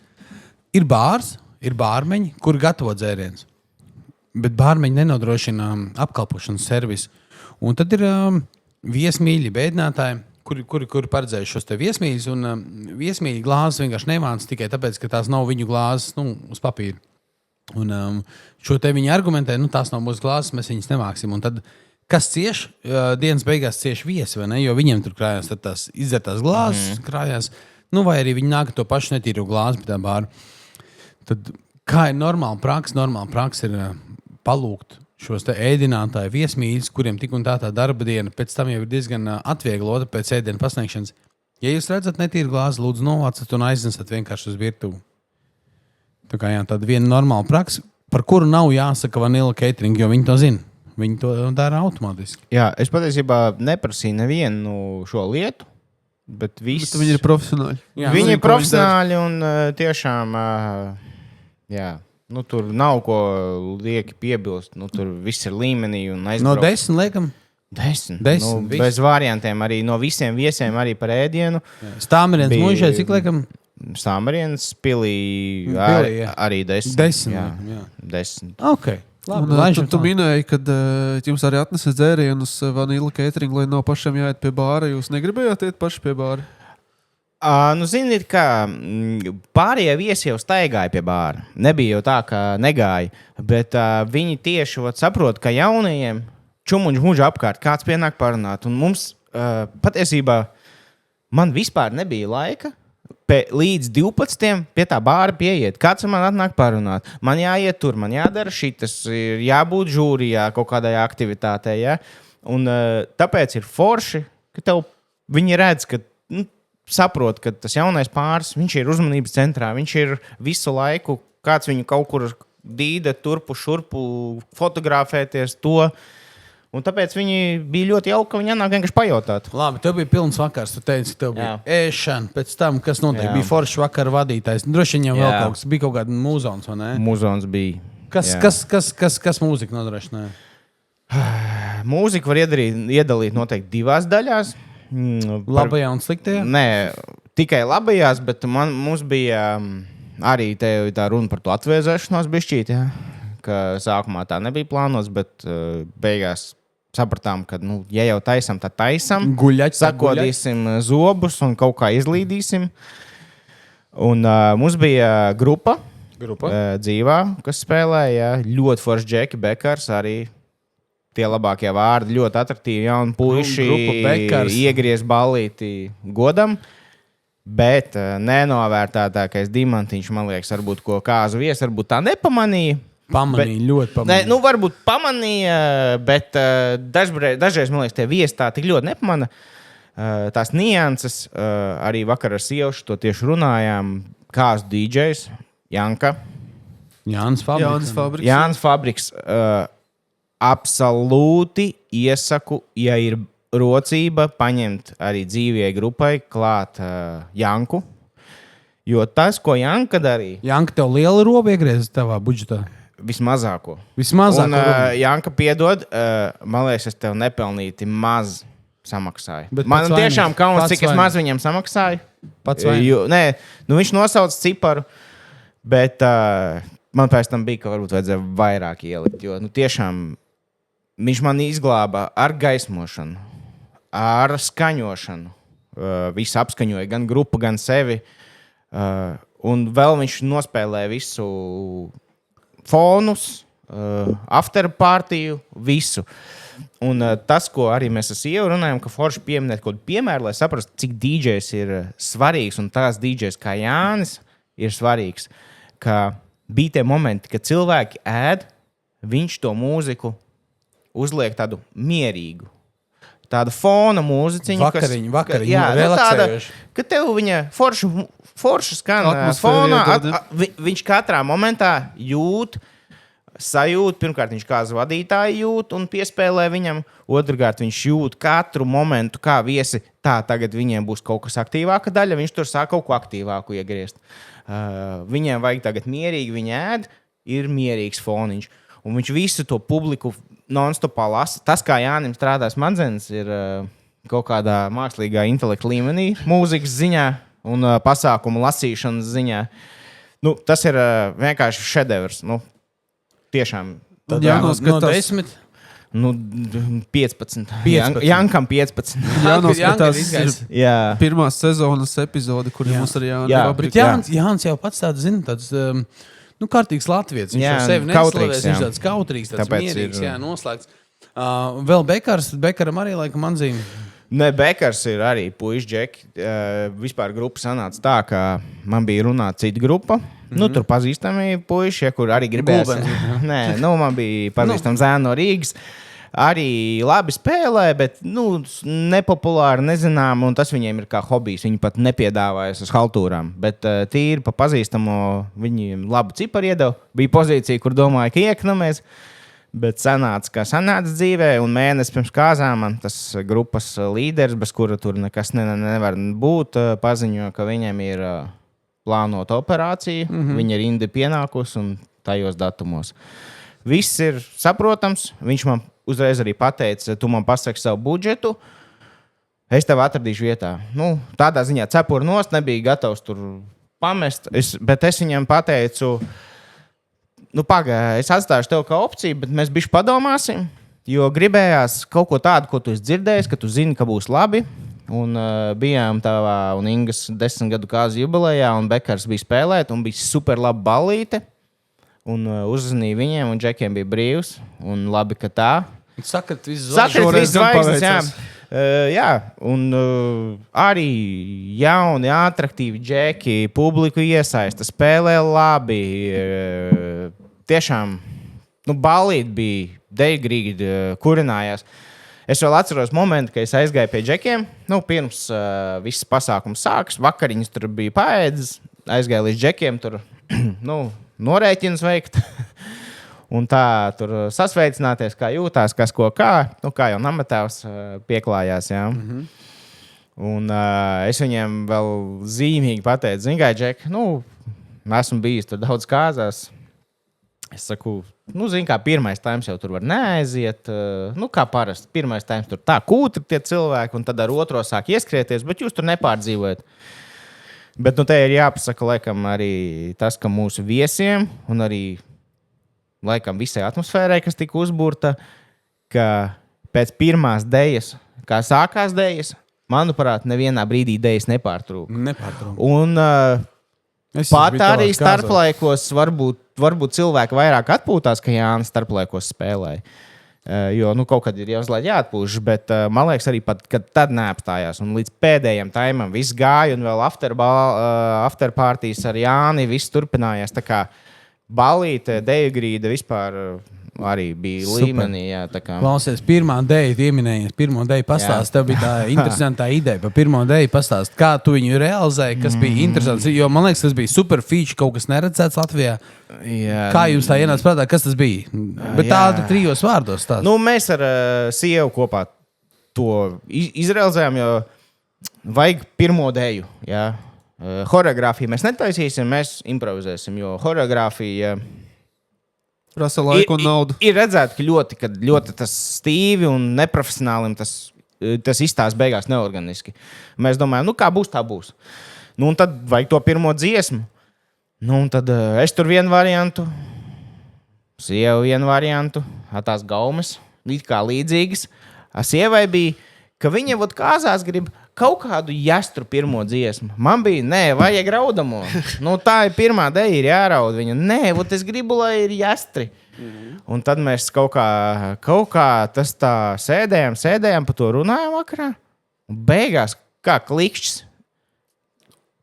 Ir bārs, ir bārmeņi, kur gatavo dzērienus. Bet bārmeņi nenodrošina apkalpošanas servisu. Un tad ir viesmīļi, bēdinātāji, kuri paredzējuši šos te viesmīļus. Un viesmīļi glāzes vienkārši nemāca tikai tāpēc, ka tās nav viņu glāzes uz papīra. Un šo te viņi argumentē, tās nav mūsu glāzes, mēs viņas nemāksim. Un tad, kas cieš, dienas beigās cieš viesi, vai ne? Jo viņiem tur krājās tās izdzertās glāzes, krājās. Vai arī viņi nāk to pašu netīru glāzi pie tā bāra. Tad, kā ir normāla praksa? Normāla praksa ir palūgt šos te ēdinātāju viesmīļus, kuriem tik un tā darba diena pēc tam jau ir diezgan atvieglota pēc ēdienu pasniegšanas. Ja jūs redzat netīru glāzi, lūdzu novācat un aiznesat vienkārši uz virtuvi. Tā kā tāda viena normāla praksa, par kuru nav jāsaka Vanilla Catering, jo viņi to zina. Viņi to dara automātiski. Jā, es patiesībā neprasīju nevienu šo lietu, bet visi... Bet viņi ir profesionāļi. Jā, viņi ir profesionāļi un tiešām... Jā. Tur nav ko lieki piebilst. Tur viss ir līmenī un aizbraukt. No 10 liekam? 10. Viss. Bez variantiem arī no visiem viesiem arī par ēdienu. Stāmerienes mūžai, cik liekam? Stāmerienes pilī arī 10. 10. Jā. 10. Ok. Labi, tu minēji, kad jums arī atnesa dzērienus Vanilla Catering, lai nav pašiem jāiet pie bāra. Jūs negribējāt iet paši pie bāra? Ziniet, kā pārējie viesi jau staigāja pie bāra. Nebija jau tā, ka negāja, bet viņi tieši saprot, ka jaunajiem čumuņš muža apkārt kāds pienāk parunāt. Un mums patiesībā man vispār nebija laika līdz 12. pie tā bāra pieiet. Kāds man atnāk parunāt. Man jāiet tur, man jādara šitas, ir jābūt žūrijā kaut kādai aktivitātei. Ja? Un tāpēc ir forši, ka viņi redz, ka saprot, ka tas jaunais pāris, viņš ir uzmanības centrā, viņš ir visu laiku, kāds viņu kaut kur dīda turpu, šurpu, fotografēties to. Un tāpēc viņi bija ļoti jauki, ka viņi nāk vienkārši pajautāt. Labi, tev bija pilns vakars, tu teici, ka tev bija ēšana, pēc tam, kas notiek, bija foršs vakara vadītājs. Droši vien jau vēl kaut kas, bija kaut kāda mūzons, vai ne? Mūzons bija. Kas mūzika nodrošināja? Mūziku var iedalīt noteikti divās daļās. Labajā un sliktajā? Nē, tikai labajās, bet mums bija arī tā runa par to atvēzēšanos bišķīt, ja? Ka sākumā tā nebija plānots, bet beigās sapratām, ka, ja jau taisam, tad taisam. Guļaķi. Sakodīsim zobus un kaut kā izlīdīsim. Un mums bija grupa. Dzīvā, kas spēlēja. Ļoti forši Džeki Bekars, arī tie labākie vārdi, ļoti atraktīvi jauni puiši, iegriez ballīti godam. Bet nenovērtētākais dimantiņš, man liekas, varbūt ko kāzu vies, varbūt tā nepamanīja. Ļoti pamanīja. Varbūt pamanīja, bet dažreiz, man liekas, tie viesi tā tik ļoti nepamana. Tās nianses, arī vakar ar Sievušu to tieši runājām, kāds DJs, Janka. Jānis Fabriks. Absolūti iesaku, ja ir rocība, paņemt arī dzīvajai grupai klāt Janku. Jo tas, ko Janka darīja... Janka, tev liela roba iegriezis tavā budžetā? Vismazāko. Un Janka, piedod, man liekas, es tev nepelnīti maz samaksāju. Man tiešām kauns, cik es maz viņam samaksāju. Pats vainīgs. Viņš nosauc ciparu, bet man pēc tam bija, ka varbūt vajadzēja vairāk ielikt. Jo tiešām viņš man izglāba ar gaismošanu, ar skaņošanu. Visu apskaņoja, gan grupu, gan sevi. Un vēl viņš nospēlēja visu fonus, afterpartiju, visu. Un tas, ko arī mēs ar Sievu runājam, ka forši pieminēt kaut kādu piemēru, lai saprastu, cik DJs ir svarīgs un tās DJs kā Jānis ir svarīgs. Ka bija tie momenti, kad cilvēki ēd, viņš to mūziku uzliek tādu mierīgu. Tādu fona mūziķiņu. Vakariņu. Jā, tāda, ka tev viņa forša skan fonā. Viņš katrā momentā jūt, sajūt. Pirmkārt, viņš kā vadītāji jūt un piespēlē viņam. Otrkārt, viņš jūt katru momentu, kā viesi. Tagad viņiem būs kaut kas aktīvāka daļa. Viņš tur sāk kaut ko aktīvāku iegriezt. Viņiem vajag tagad mierīgi, viņi ēd, ir mierīgs foniņš. Un viņš visu to publiku non-stopā lasa. Tas, kā Jānim strādā smadzenes, ir kaut kādā mākslīgā intelekta līmenī, mūzikas ziņā un pasākumu lasīšanas ziņā. Tas ir vienkārši šedevrs. Tiešām. Jānoskatās. No 10? 15. Jankam 15. Jānoskatās pirmās sezonas epizode, kur mums arī Jānis jau pats tāds zina, tāds kārtīgs latvietis. Viņš jau sevi neslavēs, viņš tāds kautrīgs, tāds mierīgs, noslēgts. Vēl Bekaram arī laikam atzīme. Ne, Bekars ir arī puiši Džeki. Vispār grupa sanāca tā, ka man bija runāt cita grupa. Tur pazīstami puiši, kur arī gribēs. Nē, man bija pazīstami zēni no Rīgas. Arī labi spēlē, bet nepopulāri, nezinām, un tas viņiem ir kā hobijs. Viņi pat nepiedāvājas uz haltūrām. Bet tīri pa pazīstamo viņiem labu ciparu iedeva. Bija pozīcija, kur domāju, ka ieknamies. Bet sanāca, kā sanāca dzīvē, un mēnesi pirms kāzām man tas grupas līderis, bez kura tur nekas nevar būt, paziņo, ka viņiem ir plānota operācija. Viņa ir indi pienākus un tajos datumos. Viss ir saprotams. Viņš man uzreiz arī pateica, tu man pasaki savu budžetu, es tev atradīšu vietā. Tādā ziņā cepuri nost, nebija gatavs tur pamest, bet es viņam pateicu, es atstāšu tev kā opciju, bet mēs bišķi padomāsim, jo gribējās kaut ko tādu, ko tu esi dzirdējis, ka tu zini, ka būs labi. Un bijām tavā un Ingas 10 gadu kāzu jubilejā, un Bekars bija spēlēt, un bija super laba ballīte. Un uzzvanīja viņiem, un Džekiem bija brīvs. Un labi, ka tā. Sakrit visu zvaigznes. Jā, un arī jauni, atraktīvi Džeki, publiku iesaista, spēlē labi. Tiešām, ballīt bija dejgrīgi, kurinājās. Es vēl atceros momentu, kad es aizgāju pie Džekiem. Pirms viss pasākums sākas, vakariņas tur bija paēdis. Aizgāju līdz Džekiem, tur, norēķins veikt. Un tā tur sasveicināties, kā jūtās, kas ko kā. Kā jau namatēvs pieklājās. Jā. Un es viņiem vēl zīmīgi pateicu, zini, kā Džek, esmu bijis tur daudz kāzās. Es saku, Nu, zini, kā pirmais taims jau tur var neaiziet. Nu, kā parasti. Pirmais taims tur tā kūtri tie cilvēki, un tad ar otro sāk ieskrieties, bet jūs tur nepārdzīvojat. Bet nu, te ir jāpasaka, laikam, arī tas, ka mūsu viesiem un arī laikam visai atmosfērai, kas tika uzburta, ka pēc pirmās dejas, kā sākās dejas, manuprāt, nevienā brīdī dejas nepārtrūka. Un pat arī starplaikos varbūt cilvēki vairāk atpūtās, ka Jānis starplaikos spēlēja. Jo kaut kad ir jāatpūš, bet man liekas, arī pat, kad tad neapstājās. Un līdz pēdējiem taimam viss gāja, un vēl afterpartijas ar Jāni viss turpinājās. Tā kā balīte, deju grīda vispār arī bija super līmenī. Jā, klausies, pirmā deja pieminējies, pirmo deju pastāst. Tev bija tā interesantā ideja par pirmo deju pastāst. Kā tu viņu realizēji, kas bija interesants? Jo man liekas, tas bija super feature, kaut kas neredzēts Latvijā. Jā. Kā jums tā ienāca prātā, kas tas bija? Bet tādu 3 vārdos stāst. Nu, mēs ar sievu kopā to izrealizējām, jo vajag pirmo deju. Jā. Horeogrāfiju mēs netaisīsim, mēs improvizēsim, jo horeogrāfija prasa laiku un naudu. Ir redzēt, ka ļoti tas stīvi un neprofesionālim tas izstāsta beigās neorganiski. Mēs domājam, kā būs, tā būs. Nu, un tad vajag to pirmo dziesmu. Nu, un tad es tur vienu variantu, sieva vienu variantu, tās gaumes, it kā līdzīgas. Sievai bija, ka viņa kāzās grib kaut kādu jastru pirmo dziesmu. Man bija, vajag raudamo. Nu, tā ir pirmā deja, ir jāraud viņa. Es gribu, lai ir jastri. Un tad mēs kaut kā tas tā sēdējām, pa to runājām vakarā. Un beigās, kā klikšķis,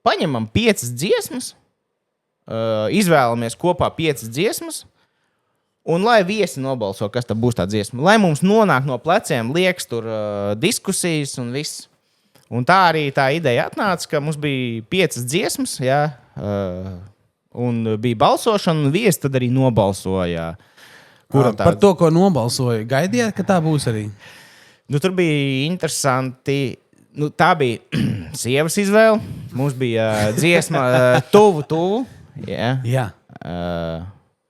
paņemam 5 dziesmas, izvēlamies kopā 5 dziesmas, un lai viesi nobalso, kas tad būs tā dziesma. Lai mums nonāk no pleciem, liekas tur diskusijas un viss. Un tā arī tā ideja atnāca, ka mums bija 5 dziesmas, jā, un bija balsošana, un viesi tad arī nobalsoja. Par to, ko nobalsoja, gaidījāt, ka tā būs arī? Nu, tur bija interesanti. Nu, tā bija sievas izvēle. Mums bija dziesma tuvu. Jā.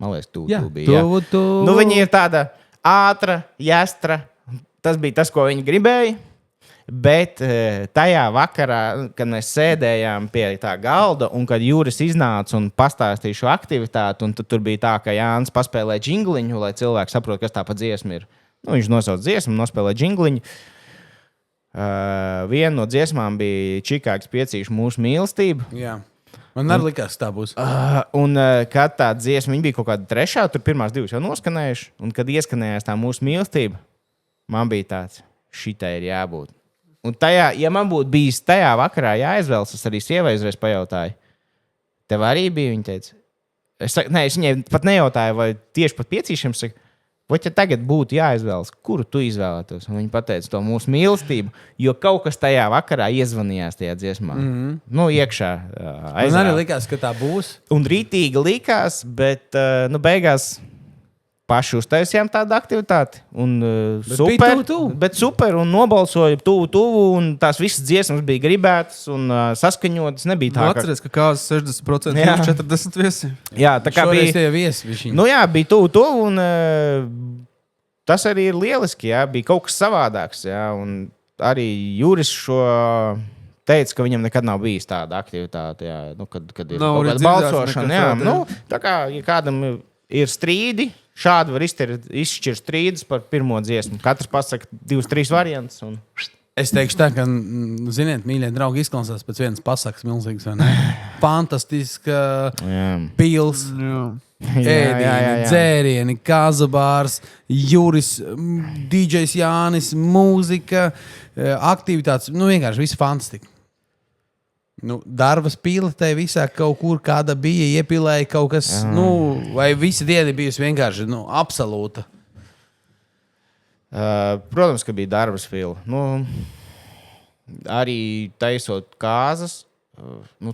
Man liekas, tuvu bija. Tuvu. Nu, viņa ir tāda ātra, jastra. Tas bija tas, ko viņa gribēja. Bet tajā vakarā, kad mēs sēdējām pie tā galda, un kad Juris iznāca un pastāstīja šo aktivitāti, un tur bija tā, ka Jānis paspēlēja džingliņu, lai cilvēki saprot, kas tā pa dziesmu ir. Nu, viņš nosauca dziesmu, nospēlēja džingliņu. Viena no dziesmām bija Čikāgas piecīšu mūsu mīlestība. Jā. Man arī likās, ka tā būs. Un kad tā dziesma, viņa bija kaut kāda 3, tur pirmās 2 jau noskanējuši, un kad ieskanējās tā mūsu mīlestība, man bija tāds, šitai ir jābūt. Un tajā, ja man būtu bijis tajā vakarā jāizvēlas, es arī sievai uzreiz pajautāju. Tev arī bija, viņa teica. Es viņai pat nejautāju, vai tieši pat piecīšiem saka, vai ja tagad būtu jāizvēlas, kuru tu izvēlētos? Un viņa pateica to mūsu mīlestību, jo kaut kas tajā vakarā iezvanījās tajā dziesmā. Nu, iekšā. Man arī likās, ka tā būs. Un rītīgi likās, bet beigās paši uztaisījām tādu aktivitāti. Un, super, un nobalsoja tuvu, un tās visas dziesmas bija gribētas un saskaņotas. Nebija tā, atceries, ka kāzas 60%, 40 viesi. Jā, tā kā šoreiz bija tie viesi. Nu jā, bija tuvu, un tas arī ir lieliski, jā, bija kaut kas savādāks, jā, un arī Juris šo teica, ka viņam nekad nav bijis tāda aktivitāte, jā, kad ir kaut kāda balsošana, jā, tā kā, ja kādam ir strīdi, šādi var izšķirt strīdus par pirmo dziesmu. Katrs pasaka 2-3 variantus. Un... Es teikšu tā, ka, ziniet, mīļie draugi, izklausās pēc vienas pasakas milzīgas, vai ne? Fantastiska pils, ēdieni, dzērieni, kazabārs, Juris, DJs Jānis, mūzika, aktivitātes. Nu, vienkārši viss fantastika. Nu, darbas pilotē visā kaut kur kāda bija, iepilēja kaut kas, vai visa diena bijusi vienkārši absolūta? Protams, ka bija darbas pila. Arī taisot kāzas,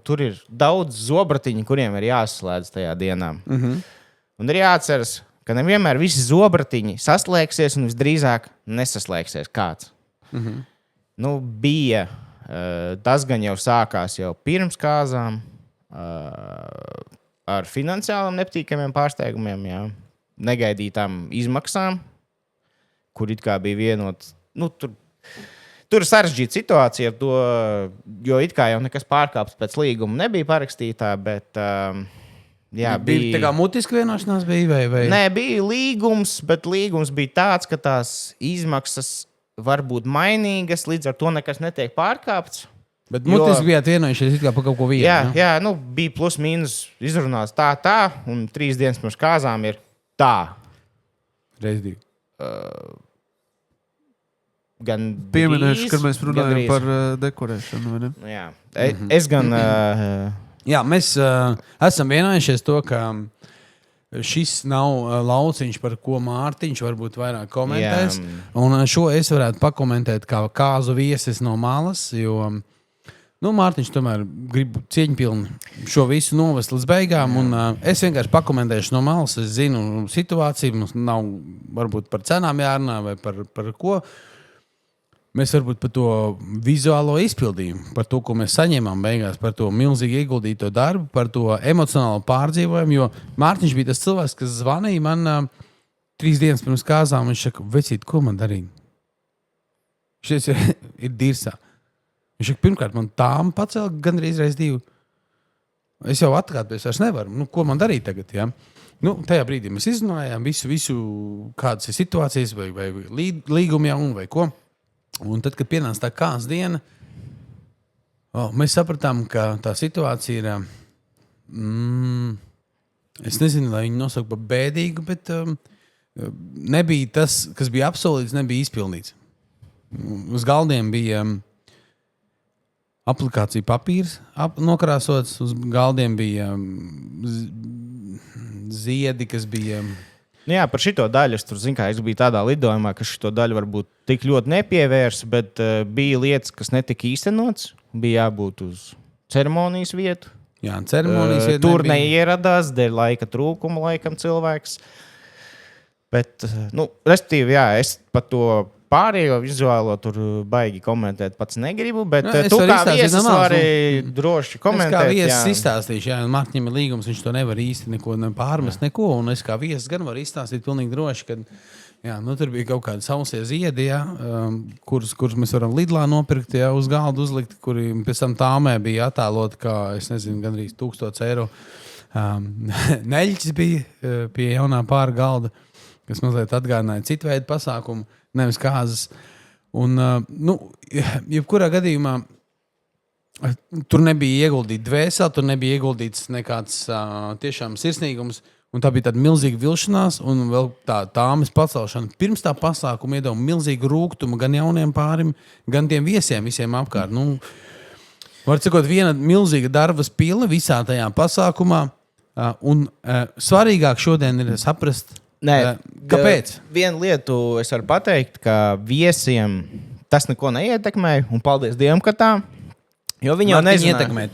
tur ir daudz zobratiņu, kuriem ir jāsaslēdz tajā dienā. Un ir jāatceras, ka nevienmēr visi zobratiņi saslēgsies un visdrīzāk nesaslēgsies kāds. Bija... Tas gan jau sākās jau pirms kāzām ar finansiāliem nepatīkamiem pārsteigumiem. Jā. negaidītām izmaksām, kur it kā bija vienot. Tur ir sarežģīta situācija ar to, jo it kā jau nekas pārkāpts pēc līguma nebija parakstītā, bet bija tā kā mutiska vienošanās bija vai? Nē, bija līgums, bet līgums bija tāds, ka tās izmaksas var būt mainīgas, līdz ar to nekas netiek pārkāpts. Bet mutiski bijāt vienojušies it kā par kaut ko vienu. Jā, bija plus mīnus izrunāts tā, un 3 dienas pirms kāzām ir tā. Reiz 2. Gan Pieminēšu, kad mēs runājam par dekorēšanu, vai ne? Jā. Es gan... Jā, mēs esam vienojušies to, ka šis nav lauciņš, par ko Mārtiņš varbūt vairāk komentēs. Jā. Un šo es varētu pakomentēt kā kāzu viesis no malas, jo Mārtiņš tomēr grib cieņpilni šo visu novest līdz beigām. Un, es vienkārši pakomentēšu no malas. Es zinu situāciju, mums nav varbūt par cenām jārunā vai par ko. Mēs varbūt par to vizuālo izpildījumu, par to, ko mēs saņēmām beigās, par to milzīgi ieguldīto darbu, par to emocionālo pārdzīvojumu. Jo Mārtiņš bija tas cilvēks, kas zvanīja man 3 dienas pirms kāzām. Viņš saka, vecīt, ko man darīt? Šis ir dirsā. Viņš saka, pirmkārt, man tām pacēla gandrīz reiz 2. Es jau atkārtoties vairs nevaru. Ko man darīt tagad? Ja? Tajā brīdī mēs izrunājām visu kādas ir situācijas vai līgumi jau vai ko. Un tad, kad pienāca tā kāzas diena, mēs sapratām, ka tā situācija ir, es nezinu, lai viņu nosaukt par bēdīgu, bet nebija tas, kas bija apsolīts, nebija izpildīts. Uz galdiem bija aplikācija papīrs nokrāsots, uz galdiem bija ziedi, kas bija... Jā, par šito daļu es biju tādā lidojumā, ka šito daļu varbūt tik ļoti nepievērs, bet bija lietas, kas netika īstenots. Bija jābūt uz ceremonijas vietu. Jā, ceremonijas vietu tur neieradās, dēļ laika trūkuma laikam cilvēks. Bet, respektīvi, jā, es par to pārējo vizuālo tur baigi komentēt pats negribu, bet tu kā viesis vari droši komentēt. Es kā viesis izstāstīšu, jā, Mārtiņam ir līgums, viņš to nevar īsti neko pārmest, neko, un es kā viesis gan varu izstāstīt pilnīgi droši, kad tur bija kaut kādi sausie ziedi, kurus mēs varam Lidlā nopirkt, uz galdu uzlikt, kuri pēc tam tāmē bija attēlot, kā, es nezinu, gandrīz 1000 eiro. Neļķis bija pie jaunā pāra galda, kas mazliet atgādināja citu veidu pasākumu, nevis kāzas. Un, jebkurā gadījumā tur nebija ieguldīta dvēsele, tur nebija ieguldīts nekāds tiešām sirsnīgums, un tā bija tāda milzīga vilšanās, un vēl tā tāmes pacelšana. Pirms tā pasākuma iedeva milzīgu rūgtumu gan jauniem pārim, gan tiem viesiem visiem apkārt. Var sakot, viena milzīga darbas pila visā tajā pasākumā, un svarīgāk šodien ir saprast, kāpēc? Vienu lietu es varu pateikt, ka viesiem tas neko neietekmē, un paldies Dievam, ka tā. Jo viņi jau nezināja.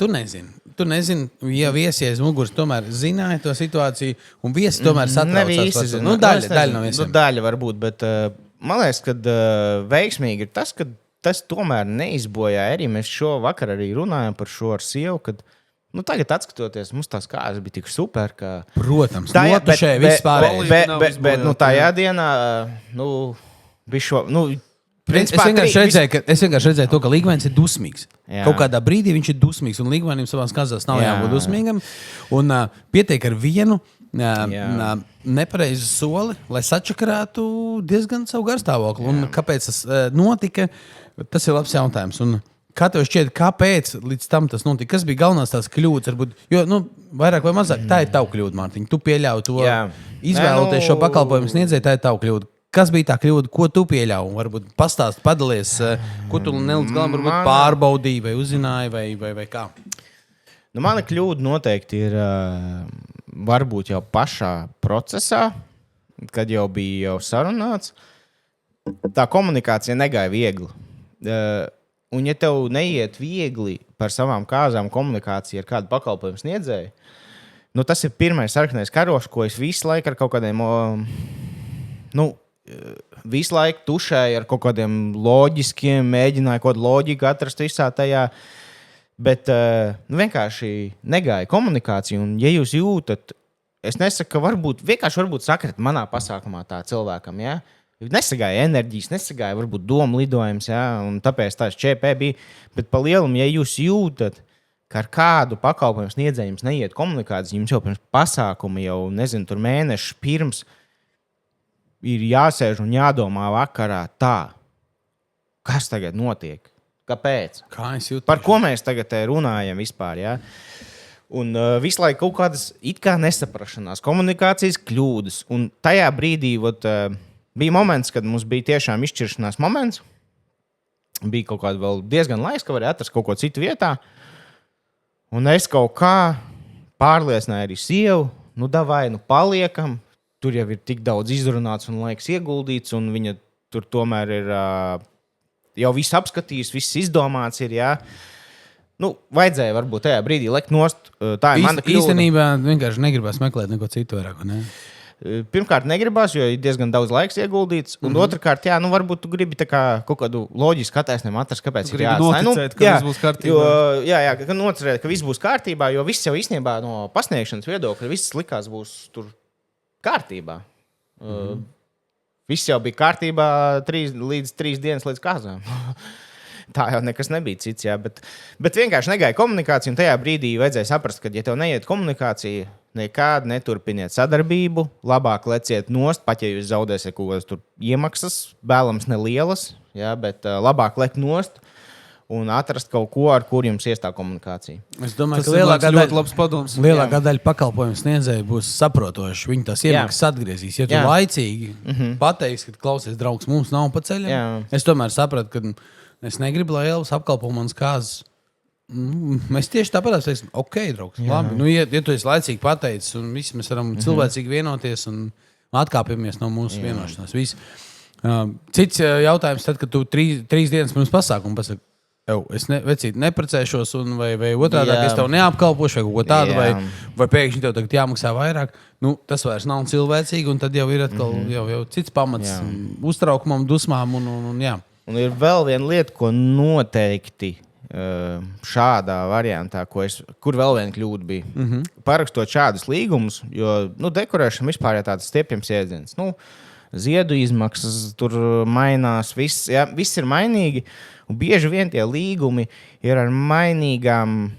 Tu nezini, ja viesi aiz muguras tomēr zināja to situāciju, un viesi tomēr satraucās. Daļa no viesiem. Daļa varbūt, bet man liekas, ka veiksmīgi ir tas, ka tas tomēr neizbojā arī. Mēs šovakar arī runājam par šo ar sievu, kad tagad, skatoties, mums tās kāzas bija tik super, ka... Protams, notušēja vispārējais. Bet tajā dienā, bija šo... Es vienkārši redzēju to, ka Ligmanis ir dusmīgs. Jā. Kaut kādā brīdī viņš ir dusmīgs, un Ligmanim savās kāzās nav jābūt dusmīgam. Un pietiek ar vienu nepareizu soli, lai sačakarētu diezgan savu garstāvokli. Un kāpēc tas notika, tas ir labs jautājums. Un kā tev šķiet, kāpēc līdz tam tas notika? Kas bija galvenās tās kļūdas? Varbūt, jo, vairāk vai mazāk, tā ir tava kļūda, Mārtiņ. Tu pieļauj to izvēloties šo pakalpojumu sniedzēju, tā ir tava kļūda. Kas bija tā kļūda, ko tu pieļauj? Varbūt pastāst, padalies, ko tu nelīdz galam varbūt pārbaudīji vai uzzināji vai kā? Mana kļūda noteikti ir varbūt jau pašā procesā, kad jau bija jau sarunāts. Tā komunikācija negāja viegli. Un ja tev neiet viegli par savām kāzām komunikācija ar kādu pakalpojumu sniedzēju, tas ir pirmais sarkanais karošs, ko es visu laiku ar kaut kādiem... visu laiku tušēju ar kaut kādiem loģiskiem, mēģināju kaut kādu loģiku atrast visā tajā, bet vienkārši negāja komunikācija. Un, ja jūs jūtat es nesaku, ka varbūt sakrit manā pasākumā tā cilvēkam, jā. Nesagāja enerģijas, nesagāja varbūt domu lidojums, jā, un tāpēc tās ČP bija. Bet pa lielumu, ja jūs jūtat, ka ar kādu pakalpojumu sniedzēju jums neiet komunikācijas, jums jau pirms pasākuma, jau nezinu, tur mēnešu pirms ir jāsēž un jādomā vakarā tā, kas tagad notiek, kāpēc, Kā es jūtu? par ko mēs tagad runājam vispār, jā. Un visu laiku kaut kādas it kā nesaprašanās, komunikācijas kļūdas, un tajā brīdī, bija moments, kad mums bija tiešām izšķiršanās moments. Bija kaut kāda vēl diezgan laiks, ka varēja atrast kaut ko citu vietā. Un es kaut kā pārliecināju arī sievu, davai, paliekam. Tur jau ir tik daudz izrunāts un laiks ieguldīts, un viņa tur tomēr ir jau viss apskatījis, viss izdomāts ir, jā. Vajadzēja varbūt tajā brīdī lekt nost. Tā ir mana kļūda. Īstenībā vienkārši negribas meklēt neko citu vairāk, ne? Pirmkārt, negribas, jo ir diezgan daudz laiks ieguldīts. Un otrkārt, varbūt tu gribi kaut kādu loģisku attaisnojumu atrast, kāpēc ir jāatcerās, ka viss būs kārtībā. Ka nocerēt, ka viss būs kārtībā, jo viss jau īstenībā no pasniegšanas viedokļa viss likās būs tur kārtībā. Viss jau bija kārtībā līdz 3 dienas līdz kāzām. Tā jau nekas nebija cits, jā, bet vienkārši negāja komunikācija, un tajā brīdī vajadzēja saprast, ka, ja tev neiet komunikācija, nekādi neturpiniet sadarbību, labāk leciet nost, pat ja jūs zaudēsiet kaut kādas tur iemaksas, vēlams nelielas, jā, bet labāk lekt nost un atrast kaut ko, ar kur jums iestāv komunikācija. Es domāju, Tas ka lielākā ir ļoti daļa labs padoms. Lielākā daļa pakalpojumu sniedzēju būs saprotoši. Viņi tās iemaksas atgriezīs. Ja tu laicīgi pateiksi, ka klausies, draugs, mums nav pa ceļam, es tomēr sapratu, ka es negribu, lai Elvis apkalpo manas kāzas. Mēs tieši tāpat teiksim, ok, draugs, labi. Ja tu esi laicīgi pateicis, un visi mēs varam cilvēcīgi vienoties un atkāpjamies no mūsu vienošanās. Cits jautājums, tad, kad tu 3 dienas pirms pasākuma pasaki, es neprecēšos, vai otrādi, es tev neapkalpošu, vai kaut ko tādu, vai pēkšņi tev tagad jāmaksā vairāk. Tas vairs nav cilvēcīgi, un tad jau ir atkal jau cits pamats uztraukumam, dusmām. Un ir vēl viena lieta, ko noteikti šādā variantā, kur vēl viena kļūda bija. Parakstot šādus līgumus, jo dekorēšana vispār ir tāds stiepjams jēdziens. Ziedu izmaksas tur mainās, viss ir mainīgi. Un bieži vien tie līgumi ir ar mainīgām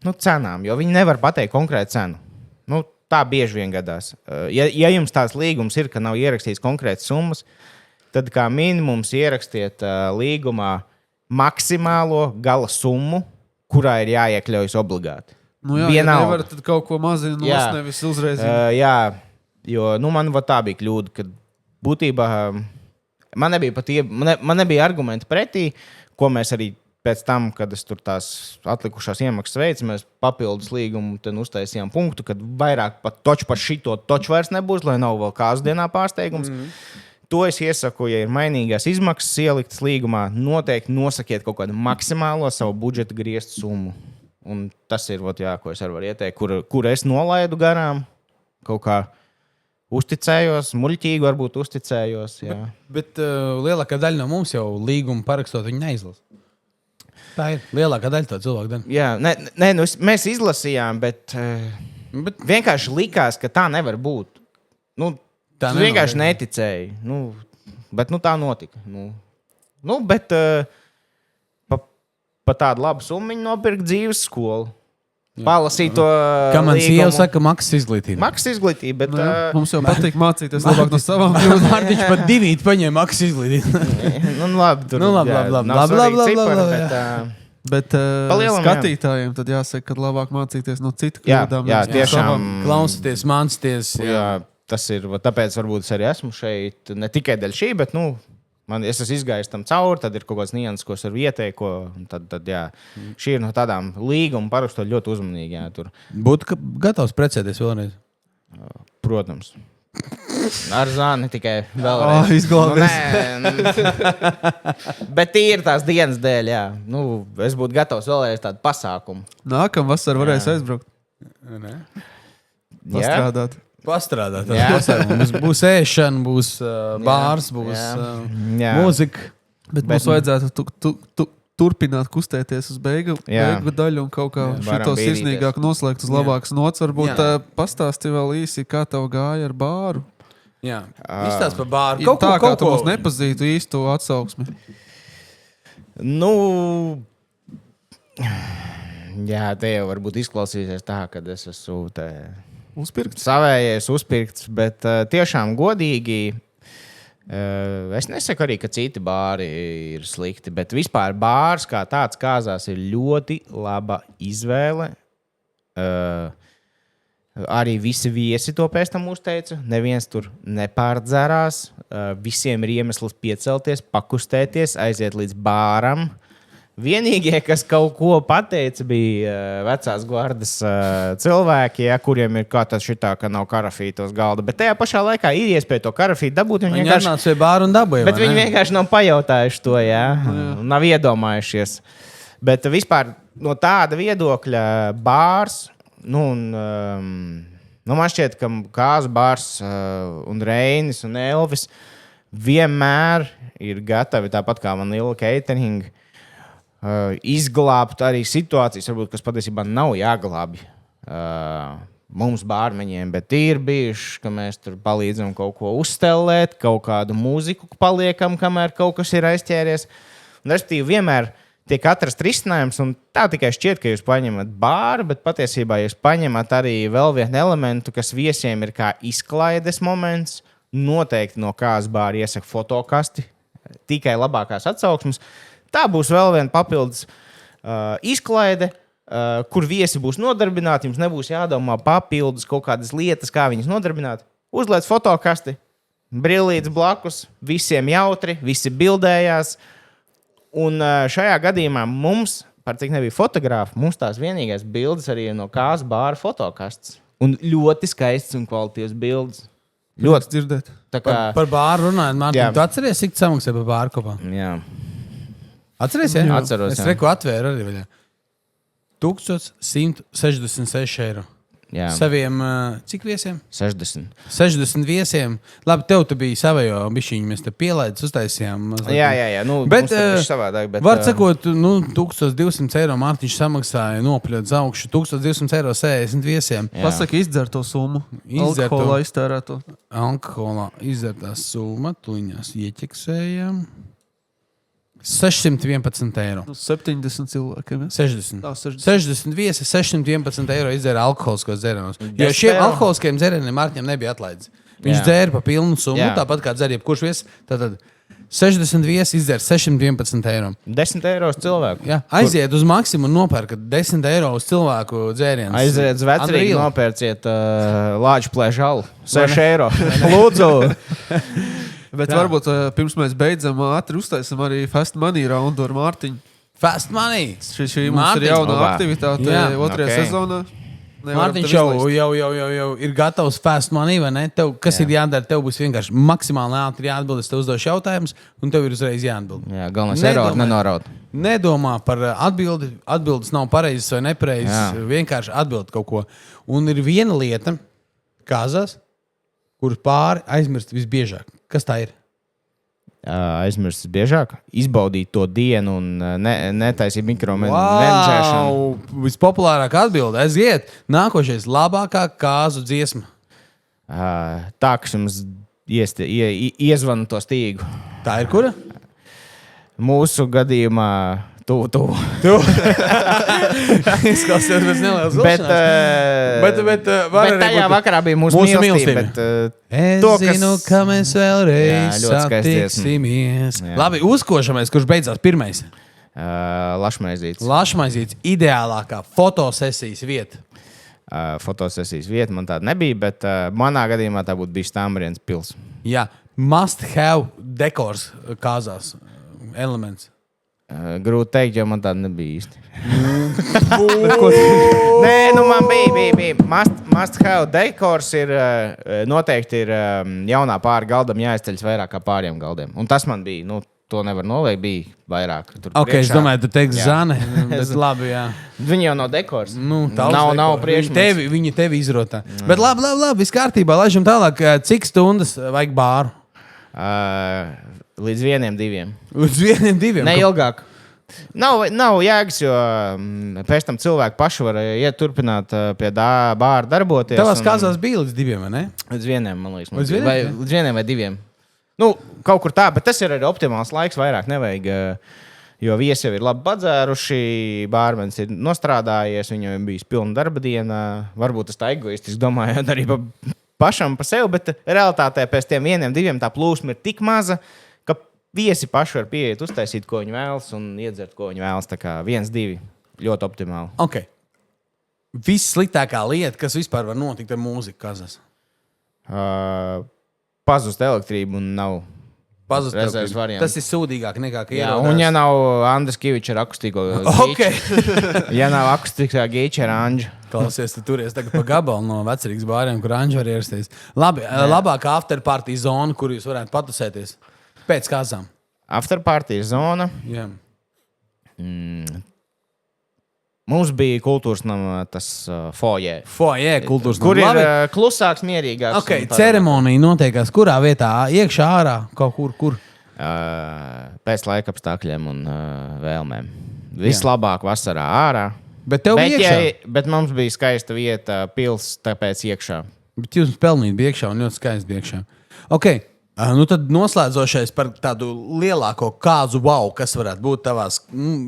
cenām, jo viņi nevar pateikt konkrētu cenu. Tā bieži vien gadās. Ja jums tās līgums ir, ka nav ierakstīts konkrētas summas, tad kā minimums ierakstiet līgumā maksimālo gala summu, kurā ir jāiekļaujas obligāti. Nevar tad kaut ko mazināt, nevis uzreiz. Jo man tā bija kļūda, ka būtībā man nebija argumenti pretī, ko mēs arī pēc tam, kad es tur tās atlikušās iemaksas veicu, mēs papildus līgumu uztaisījām punktu, kad vairāk par šito toču vairs nebūs, lai nav vēl kāzu dienā pārsteigums. To es iesaku, ja ir mainīgās izmaksas ieliktas līgumā, noteikti nosakiet kaut kādu maksimālo savu budžeta griestu summu. Un tas ir, ko es arī varu ieteikt, kur es nolaidu garām, kaut kā uzticējos, muļķīgi varbūt uzticējos. Jā. Bet lielākā daļa no mums jau līgumu parakstot, viņi neizlasa. Tā ir lielākā daļa to cilvēku daļa. Jā, mēs izlasījām, bet vienkārši likās, ka tā nevar būt. Tā vienkārši neticēja. Bet tā notika. Bet pa tādu labu summu viņi nopirka dzīves skolu. Palasīt to. Kā man sieva saka, maksas izglītība. Maksas izglītība, bet mums jau patīk mācīties labāk no savām kļūdām. Mārtiņš pat 2 paņēma maksas izglītību. Labi. Bet skatītājiem tad jāsaka, ka labāk mācīties no citu kļūdām. Jā, tiešām. Klausieties, mācieties. Jā, tas ir, tāpēc varbūt es arī esmu šeit ne tikai dēļ šī, bet, es esmu izgājis tam cauri, tad ir kaut kāds nianses, ko es varu ieteikt, tad jā, šī ir no tādām līguma parakstot ļoti uzmanīgi, jā, tur. Būtu gatavs precēties vēlreiz? Protams. Ar zāni tikai vēlreiz. Izglābies. Bet ir tās dienas dēļ, jā. Es būtu gatavs vēlreiz tādu pasākumu. Nākam vasar varēs aizbraukt. Pastrādāt. Būs ēšana, būs bārs, būs mūzika. Bet mums vajadzētu turpināt kustēties uz beigu daļu un kaut kā šito sirsnīgāk noslēgt uz labākas nots. Varbūt pastāsti vēl īsi, kā tev gāja ar bāru. Jā, izstāst par bāru. Kā tu mums nepazītu īstu atsauksmi. Nu, jā, te jau varbūt izklausīsies tā, kad es esmu savējais uzpirkts, bet tiešām godīgi es nesaku arī, ka citi bāri ir slikti, bet vispār bārs kā tāds kāzās ir ļoti laba izvēle. Arī visi viesi to pēc tam uzteica. Neviens tur nepārdzērās. Visiem ir iemesls piecelties, pakustēties, aiziet līdz bāram. Vienīgie, kas kaut ko pateica, bija vecās gvardas cilvēki, kuriem ir kā tāds šitā, ka nav karafīta uz galda. Bet tajā pašā laikā ir iespēja to karafītu dabūt. Viņi atnāca pie bāru un dabūja. Bet viņi vienkārši nav pajautājuši to, nav iedomājušies. Bet vispār no tāda viedokļa bārs, man šķiet, ka kāzu bārs un Reinis un Elvis vienmēr ir gatavi, tāpat kā Vanilla Catering, izglābt arī situācijas, varbūt, kas patiesībā nav jāglābj mums bārmeņiem, bet ir bijuši, ka mēs tur palīdzam kaut ko uzstelēt, kaut kādu mūziku paliekam, kamēr kaut kas ir aizķēries. Un, respektīvi, vienmēr tiek atrast risinājums, un tā tikai šķiet, ka jūs paņemat bāru, bet patiesībā jūs paņemat arī vēl vienu elementu, kas viesiem ir kā izklaides moments. Noteikti no kāzas bāra iesaka fotokasti, tikai labākās atsauksmes. Tā būs vēl viena papildus izklaide, kur viesi būs nodarbināti. Jums nebūs jādomā papildus kaut kādas lietas, kā viņus nodarbināt. Uzliec fotokasti, brillītes blakus, visiem jautri, visi bildējās. Un šajā gadījumā mums, par cik nebija fotogrāfi, mums tās vienīgais bildes arī ir no kāzas bāra fotokastes. Un ļoti skaists un kvalitīvs bildes. Ļoti dzirdēt. Par bāru runājot, Mārtiņ, tu atceries, cik samaksā par bāru kopā? Jā. Atceries, jā? Atceros, es reku atvēru arī vaļā. 1166 eiro. Jā. Saviem, cik viesiem? 60. 60 viesiem. Labi, tev tu bija savējo bišķiņu, mēs te pielaidus uztaisījām. Jā. Bet, savādāk, bet var sakot, 1200 eiro Mārtiņš samaksāja nopļot za augšu. 1200 eiro 60 viesiem. Jā. Pasaka izdzerto summu. Alkoholā iztērēto. Alkoholā izdzertā summa. Tuļņās ieķeksējām. 611 eiro. 70 cilvēkiem. Ja? 60. Tā, 60. 60 viesi, 611 eiro izdzēra alkoholiskos dzērienus. Jo šiem alkoholiskiem dzērieniem Mārtiņam nebija atlaidis. Viņš dzēra pa pilnu summu, tāpat kā dzer jebkurš viesis. Tātad 60 viesi izdzēra 611 eiro. 10 eiro uz cilvēku. Jā, aiziet uz maksimumu un nopērkat 10 eiro uz cilvēku dzērienus. Aiziet uz vecrīgi, nopērciet lāču plēžalu. 6 eiro. Lūdzu! Bet varbūt pirms mēs beidzam, ātri uztaisim arī Fast Money raundu ar Mārtiņu. Fast Money! Šī mums ir jauna aktivitāte otrajā sezonā. Mārtiņš jau ir gatavs Fast Money, vai ne? Tev, kas ir jādara? Tev būs vienkārši maksimāli ātri jāatbild. Es tev uzdošu jautājumus, un tev ir uzreiz jāatbild. Jā, galvenais erori nenoraut. Nedomā par atbildi. Atbildes nav pareizas vai nepareizas. Vienkārši atbild kaut ko. Un ir viena lieta, kāzās, kur pāri aizmirst visbiežāk. Kas tā ir? Aizmirst biežāk, izbaudīt to dienu un netaisīt mikromenedžēšanu. Vispopulārākā atbilde. Aiziet. Nākošais labākā kāzu dziesma. Tā, kas jums iezvana to stīgu. Tā ir kura? Mūsu gadījumā tu. Izklausās pēc nelielas vilšanās. Bet tajā vakarā bija mūsu mīlestība. Es zinu, ka mēs vēlreiz satiksimies. Labi, uzkošamies, kurš beidzās pirmais. Lašmaizīts. Lašmaizīts ideālākā fotosesijas vieta. Fotosesijas vieta man tāda nebija, bet manā gadījumā tā būtu bijis Tāmrienes pils. Jā, must have dekors kāzās elements. Grūti teikt, jo man tāda nebija īsti. Nē, man bija. Must have dekors ir noteikti ir jaunā pāri galdam jāizceļas vairāk kā pāriem galdiem. Un tas man bija, to nevar noliekt, bija vairāk. Ok, es domāju, tu teiksi Zane, bet labi, jā. Viņi jau nav dekors. Nav priekšmets. Viņi tevi izrotā. Bet labi, viss kārtībā, laižam tālāk. Cik stundas vajag bāru? Līdz 1-2. Līdz 1-2? Ne ilgāk. Nav jēgas, jo pēc tam cilvēki paši var iet turpināt pie bāra darboties. Tavās kāzās bija līdz 2, vai ne? Līdz 1, man liekas. Līdz 1? Līdz 1 vai 2. Nu, kaut kur tā, bet tas ir arī optimāls laiks, vairāk nevajag. Jo viesi jau ir labi padzēruši, bārmenis ir nostrādājies, viņam ir bijis pilna darba diena. Varbūt tas tā egoistiski domājot arī pašam par sevi, bet realitātē pēc tiem 1, 2 tā plūsma ir tik maza, ka viesi paši var pieiet, uztaisīt, ko viņi vēlas un iedzert, ko viņi vēlas. Tā kā 1, 2 ļoti optimāli. Ok. Vissliktākā lieta, kas vispār var notikt ar mūziku kazas? Pazust elektrību un nav Pazust rezerves elektrību. variants. Tas ir sūdīgāk nekā, ka Jā, ierodās. un ja nav Andris Kivičs ar akustīgo Ok. ja nav akustīgā gīča ar Anģu. Klausies, tu turies tagad pa gabalu no vecerīgas bāriem, kur Anģi var ierasties. Labi, labākā afterparty zona, kur jūs varētu patusēties pēc kāzām. Afterparty zona. Jā. Mums bija kultūras nama tas foyer. Foyer, kultūras Kur nama. ir klusāks, mierīgāks. Ok, ceremonija notiekās kurā vietā? Iekšā, ārā, kaut kur? Pēc laika apstākļiem un vēlmēm. Vislabāk vasarā ārā. Bet tev bija iekšā. Bet mums bija skaista vieta, pils, tāpēc iekšā. Bet jūs pelnījāt bija iekšā un ļoti skaisti bija iekšā. Ok, nu tad noslēdzošais par tādu lielāko kāzu wow, kas varētu būt tavās,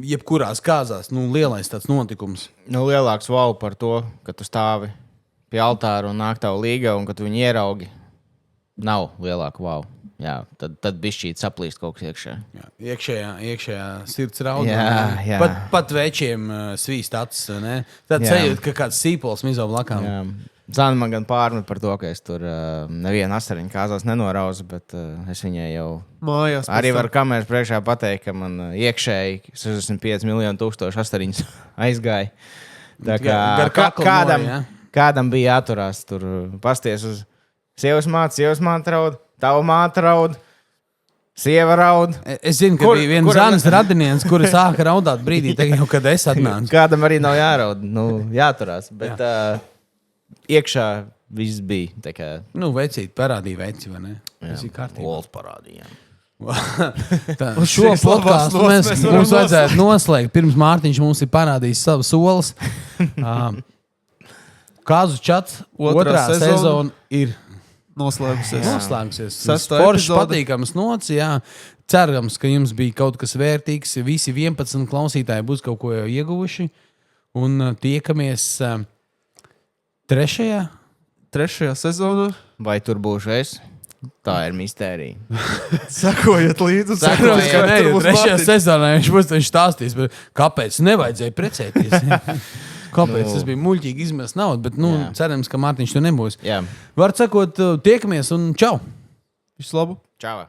jebkurās kāzās, lielais tāds notikums. Lielāks wow par to, ka tu stāvi pie altāra un nāk tavu līga un ka tu viņu ieraugi. Nav lielāka wow. Jā, tad bišķīt saplīst kaut kas iekšā. Jā, iekšējā sirds raud. Jā. Pat večiem svīst acis, ne? Tad sajūt, ka kāds sīpols mizo blakām. Jā. Zana man gan pārmet par to, ka es tur nevienu asariņu kāzās nenorauzu, bet es viņai jau Mājās. arī varu kameras priekšā pateikt, ka man iekšēji 65 miljonu tūkstoši asariņas aizgāja. Tā kā kādam bija jāturās tur pasties uz sievas māte raud, tavu māte raud, sieva raud. Es zinu, ka bija viens Zanas radinieks, kuri sāka raudāt brīdī, kad es atnācu. Kādam arī nav jāraud, jāturās, bet iekšā viss bija. Tā kā... Vecīt parādīja veci, vai ne? Tas ir kārtībā. Vols parādījām. Uz šo podkāstu mums vajadzētu noslēgt. Pirms Mārtiņš mums ir parādījis savas solas. Kāzu čats otrā sezona ir noslēgusies. Forši patīkams nots, jā. Cerams, ka jums bija kaut kas vērtīgs. Visi 11 klausītāji būs kaut ko jau ieguvuši. Un tiekamies trešajā sezonā. Vai tur būšu es? Tā ir mistērija. Sekojiet līdzi. Trešajā sezonā viņš stāstīs, kāpēc nevajadzēja precēties. Kāpēc tas bija muļķīgi izmest naudu, bet cerams, ka Mārtiņš tur nebūs. Jā. Var sakot, tiekamies un čau! Visu labu! Čau!